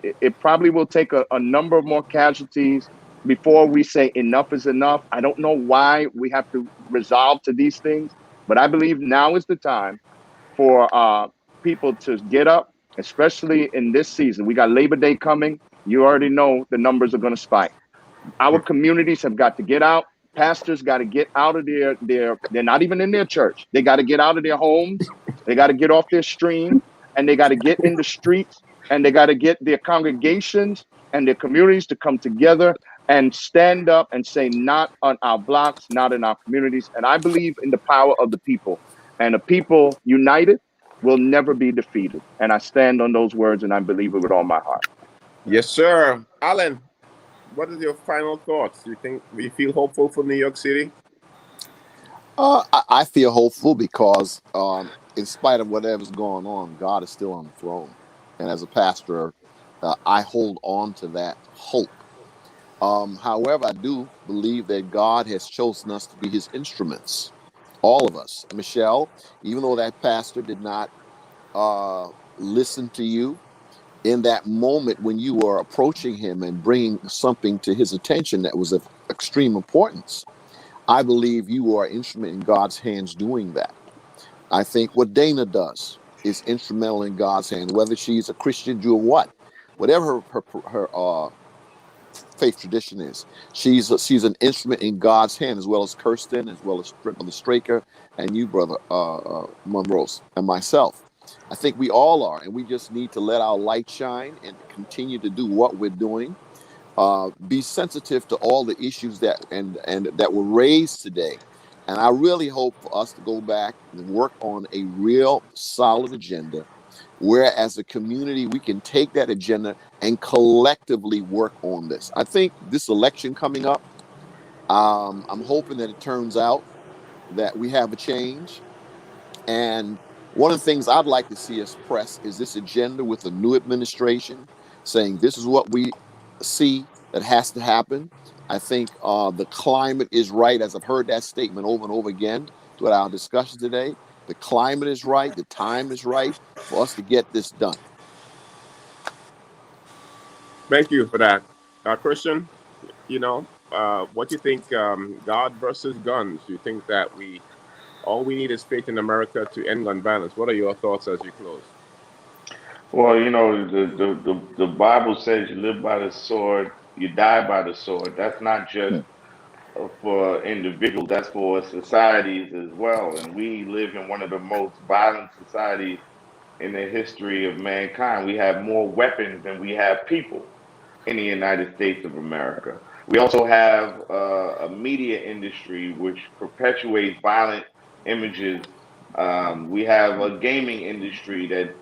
it probably will take a number of more casualties before we say enough is enough. I don't know why we have to resolve to these things, but I believe now is the time for people to get up, especially in this season. We got Labor Day coming. You already know the numbers are going to spike. Our communities have got to get out. Pastors got to get out of they're not even in their church. They got to get out of their homes. They got to get off their stream, and they got to get in the streets, and they got to get their congregations and their communities to come together and stand up and say, not on our blocks, not in our communities. And I believe in the power of the people, and the people united will never be defeated. And I stand on those words, and I believe it with all my heart. Yes, sir. Alan, what is your final thoughts? Do you feel hopeful for New York City? I feel hopeful because in spite of whatever's going on, God is still on the throne. And as a pastor, I hold on to that hope. However, I do believe that God has chosen us to be his instruments, all of us. Michelle, even though that pastor did not listen to you, in that moment when you were approaching him and bringing something to his attention that was of extreme importance, I believe you are an instrument in God's hands doing that. I think what Dana does is instrumental in God's hand, whether she's a Christian Jew or whatever her faith tradition is. She's an instrument in God's hand, as well as Kirsten, as well as Brother Straker, and you, Brother Monrose, and myself. I think we all are, and we just need to let our light shine and continue to do what we're doing. Be sensitive to all the issues that and that were raised today. And I really hope for us to go back and work on a real solid agenda, where as a community we can take that agenda and collectively work on this. I think this election coming up, I'm hoping that it turns out that we have a change. And one of the things I'd like to see us press is this agenda with the new administration, saying this is what we see that has to happen. I think the climate is right, as I've heard that statement over and over again throughout our discussion today. The climate is right, the time is right for us to get this done. Thank you for that. Christian, what do you think, God versus guns? Do you think that all we need is faith in America to end gun violence? What are your thoughts as you close? Well, the Bible says you live by the sword, you die by the sword. That's not just for individuals, that's for societies as well. And we live in one of the most violent societies in the history of mankind. We have more weapons than we have people in the United States of America. We also have a media industry which perpetuates violent images. We have a gaming industry that,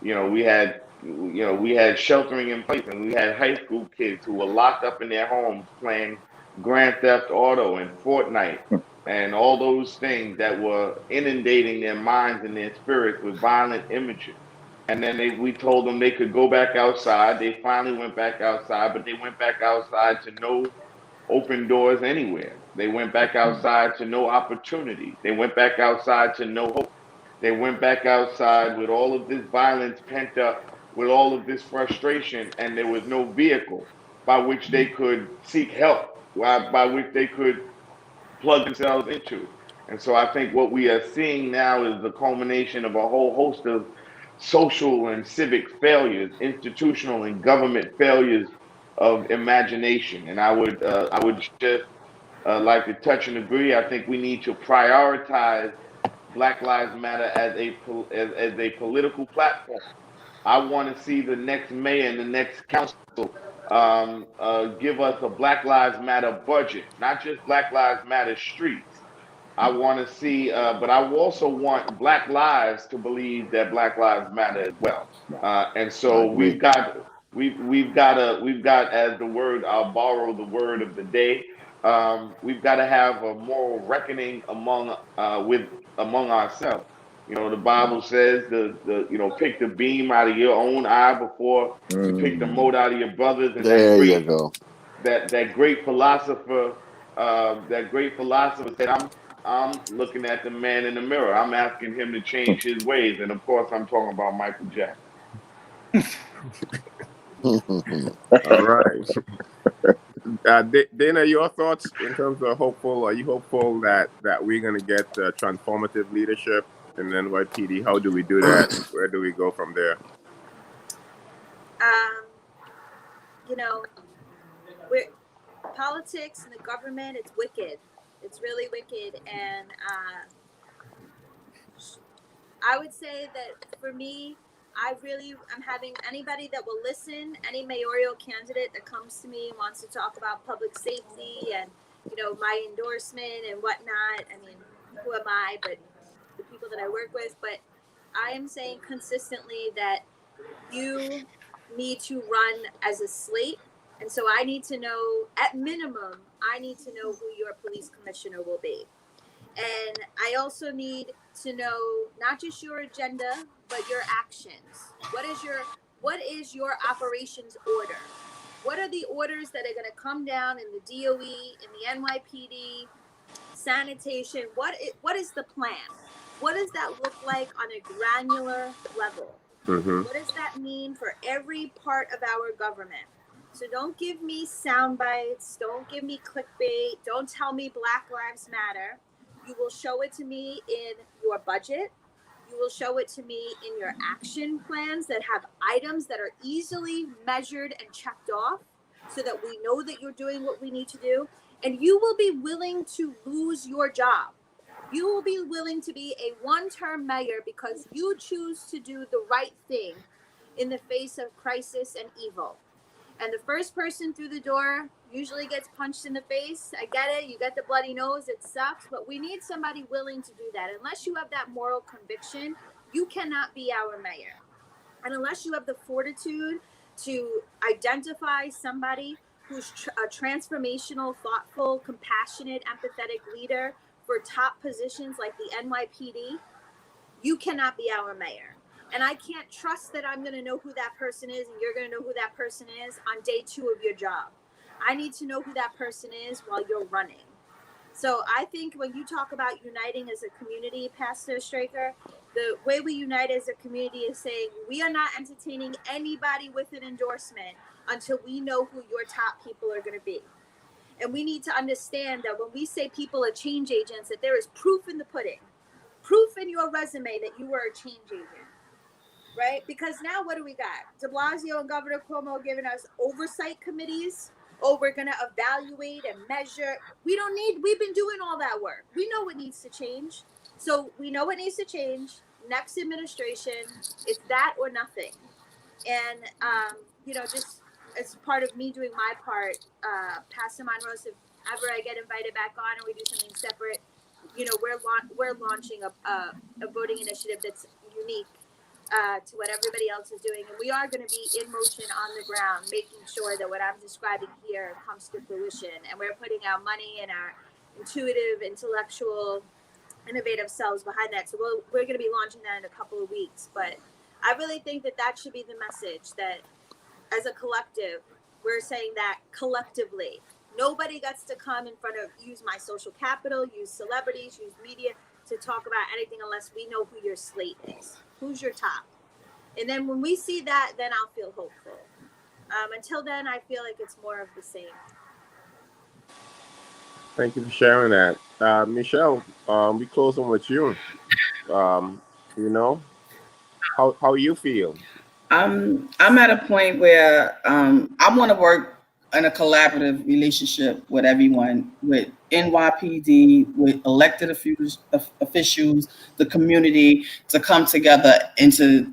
we had sheltering in place, and we had high school kids who were locked up in their homes playing Grand Theft Auto and Fortnite and all those things that were inundating their minds and their spirits with violent images. And then we told them they could go back outside. They finally went back outside, but they went back outside to no open doors anywhere. They went back outside to no opportunity. They went back outside to no hope. They went back outside with all of this violence pent up, with all of this frustration, and there was no vehicle by which they could seek help, by which they could plug themselves into. And so I think what we are seeing now is the culmination of a whole host of social and civic failures, institutional and government failures of imagination. And I would just like to touch and agree. I think we need to prioritize Black Lives Matter as a political platform. I want to see the next mayor and the next council give us a Black Lives Matter budget, not just Black Lives Matter streets. I want to see, but I also want Black lives to believe that Black Lives Matter as well. And so we've got as the word. I'll borrow the word of the day. We've got to have a moral reckoning among ourselves. The Bible says pick the beam out of your own eye before you pick the mote out of your brother's. And There you go. That great philosopher, said, I'm looking at the man in the mirror. I'm asking him to change his ways. And of course, I'm talking about Michael Jackson. All right. Dana, your thoughts in terms of hopeful? Are you hopeful that we're going to get transformative leadership in NYPD? How do we do that? Where do we go from there? We're politics and the government. It's wicked. It's really wicked, and I would say that for me, I'm having anybody that will listen, any mayoral candidate that comes to me and wants to talk about public safety and, my endorsement and whatnot. I mean, who am I? But the people that I work with. But I am saying consistently that you need to run as a slate. And so I need to know, at minimum, who your police commissioner will be. And I also need to know not just your agenda, but your actions. What is your operations order? What are the orders that are going to come down in the DOE, in the NYPD, sanitation? What is the plan? What does that look like on a granular level? Mm-hmm. What does that mean for every part of our government? So don't give me sound bites. Don't give me clickbait. Don't tell me Black Lives Matter. You will show it to me in your budget. You will show it to me in your action plans that have items that are easily measured and checked off. so that we know that you're doing what we need to do. And you will be willing to lose your job. You will be willing to be a one-term mayor because you choose to do the right thing in the face of crisis and evil. And the first person through the door usually gets punched in the face. I get it. You get the bloody nose. It sucks. But we need somebody willing to do that. Unless you have that moral conviction, you cannot be our mayor. And unless you have the fortitude to identify somebody who's a transformational, thoughtful, compassionate, empathetic leader for top positions like the NYPD, you cannot be our mayor. And I can't trust that I'm going to know who that person is and you're going to know who that person is on day 2 of your job. I need to know who that person is while you're running. So I think when you talk about uniting as a community, Pastor Straker, the way we unite as a community is saying we are not entertaining anybody with an endorsement until we know who your top people are going to be. And we need to understand that when we say people are change agents, that there is proof in the pudding, proof in your resume that you were a change agent, right? Because now what do we got? De Blasio and Governor Cuomo giving us oversight committees. Oh, we're going to evaluate and measure. We've been doing all that work. We know what needs to change. So we know what needs to change. Next administration, it's that or nothing. And, just as part of me doing my part, Pastor Monrose, if ever I get invited back on and we do something separate, we're launching a voting initiative that's unique to what everybody else is doing. And we are going to be in motion on the ground, making sure that what I'm describing here comes to fruition. And we're putting our money and our intuitive, intellectual, innovative selves behind that. So we're going to be launching that in a couple of weeks. But I really think that should be the message, that as a collective, we're saying that collectively. Nobody gets to come in front of, use my social capital, use celebrities, use media to talk about anything unless we know who your slate is. Who's your top? And then when we see that, then I'll feel hopeful. Until then, I feel like it's more of the same. Thank you for sharing that. Michelle, we close on with you. How you feel? I'm at a point where I want to work in a collaborative relationship with everyone, with NYPD, with elected officials, the community, to come together and to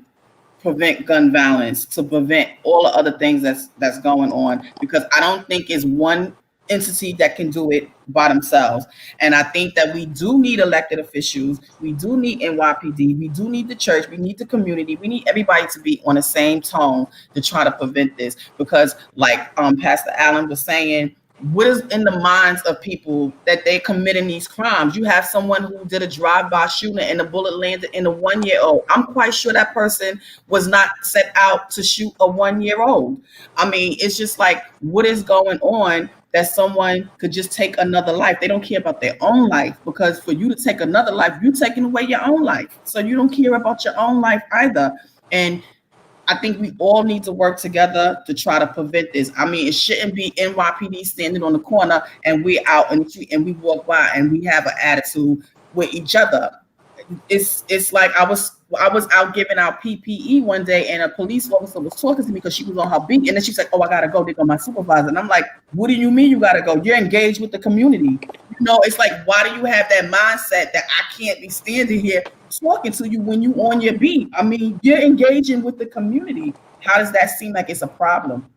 prevent gun violence, to prevent all the other things that's going on, because I don't think it's one entity that can do it by themselves. And I think that we do need elected officials, we do need NYPD, we do need the church, we need the community, we need everybody to be on the same tone to try to prevent this. Because like Pastor Allen was saying, what is in the minds of people that they're committing these crimes? You have someone who did a drive-by shooting and the bullet landed in a 1-year-old. I'm quite sure that person was not set out to shoot a 1-year-old. I mean, it's just like, what is going on that someone could just take another life? They don't care about their own life, because for you to take another life, you're taking away your own life. So you don't care about your own life either. And I think we all need to work together to try to prevent this. I mean, it shouldn't be NYPD standing on the corner and we're out in the street and we walk by and we have an attitude with each other. It's like I was out giving out PPE one day and a police officer was talking to me because she was on her beat, and then she's like, "Oh, I gotta go. They're going my supervisor." And I'm like, "What do you mean you gotta go? You're engaged with the community." It's like, why do you have that mindset that I can't be standing here talking to you when you on your beat? I mean, you're engaging with the community. How does that seem like it's a problem?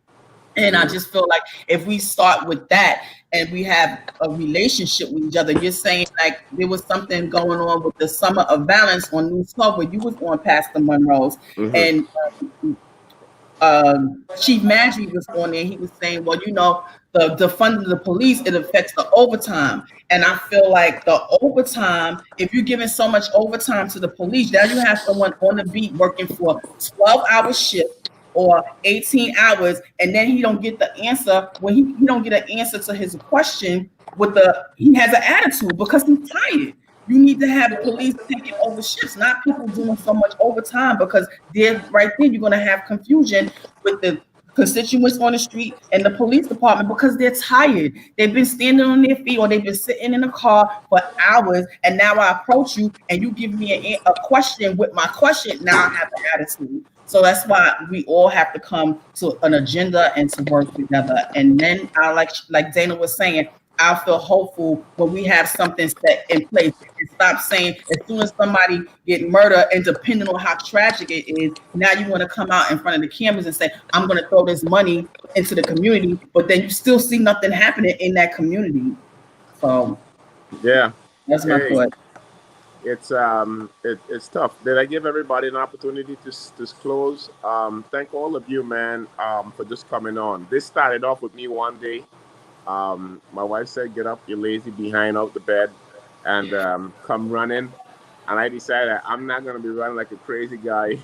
And I just feel like if we start with that and we have a relationship with each other, you're saying like there was something going on with the Summer of Violence on News 12 where you was on Pastor Monroe's, and Chief Maggie was on there. He was saying, well, the funding of the police, it affects the overtime. And I feel like the overtime, if you're giving so much overtime to the police, now you have someone on the beat working for 12-hour shift or 18 hours, and then he don't get the answer when he don't get an answer to his question he has an attitude because he's tired. You need to have police taking over shifts, not people doing so much overtime, because right there you're going to have confusion with the constituents on the street and the police department because they're tired. They've been standing on their feet or they've been sitting in a car for hours, and now I approach you and you give me a question with my question. Now I have an attitude. So that's why we all have to come to an agenda and to work together. And then I like Dana was saying, I'll feel hopeful when we have something set in place and stop saying as soon as somebody get murdered, and depending on how tragic it is, now you want to come out in front of the cameras and say, I'm going to throw this money into the community, but then you still see nothing happening in that community. So Yeah. that's my Hey, thought. it's tough. Did I give everybody an opportunity to close? Thank all of you, man, for just coming on. This started off with me one day. My wife said, "Get up, your lazy behind out the bed, and come running." And I decided I'm not gonna be running like a crazy guy.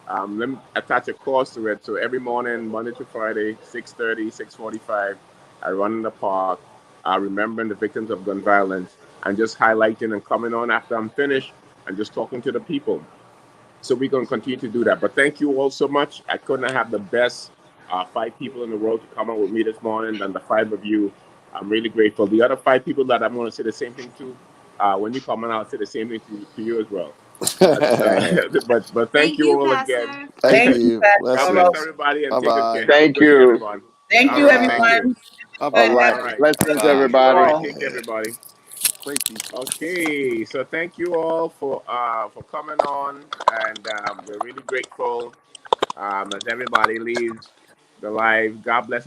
Let me attach a course to it. So every morning, Monday to Friday, 6:30, 6:45, I run in the park, remembering the victims of gun violence, and just highlighting and coming on after I'm finished and just talking to the people. So we're going to continue to do that. But thank you all so much. I couldn't have the best 5 people in the world to come on with me this morning than the 5 of you. I'm really grateful. The other 5 people that I'm going to say the same thing to, when you come on, I'll say the same thing to you as well. But thank Thank you you, all Pastor. again. Thank Thank you, you. God Pastor bless Blessings. Rose. everybody and Bye take good care. bye. Have a Thank good day, you. everyone. Thank All you, right. Thank you. everyone. Bye All bye. right. All right. Blessings, Bye. All everybody. right. Oh. Take care, everybody. Great people. Okay. So thank you all for coming on, and we're really grateful. As everybody leaves the live, God bless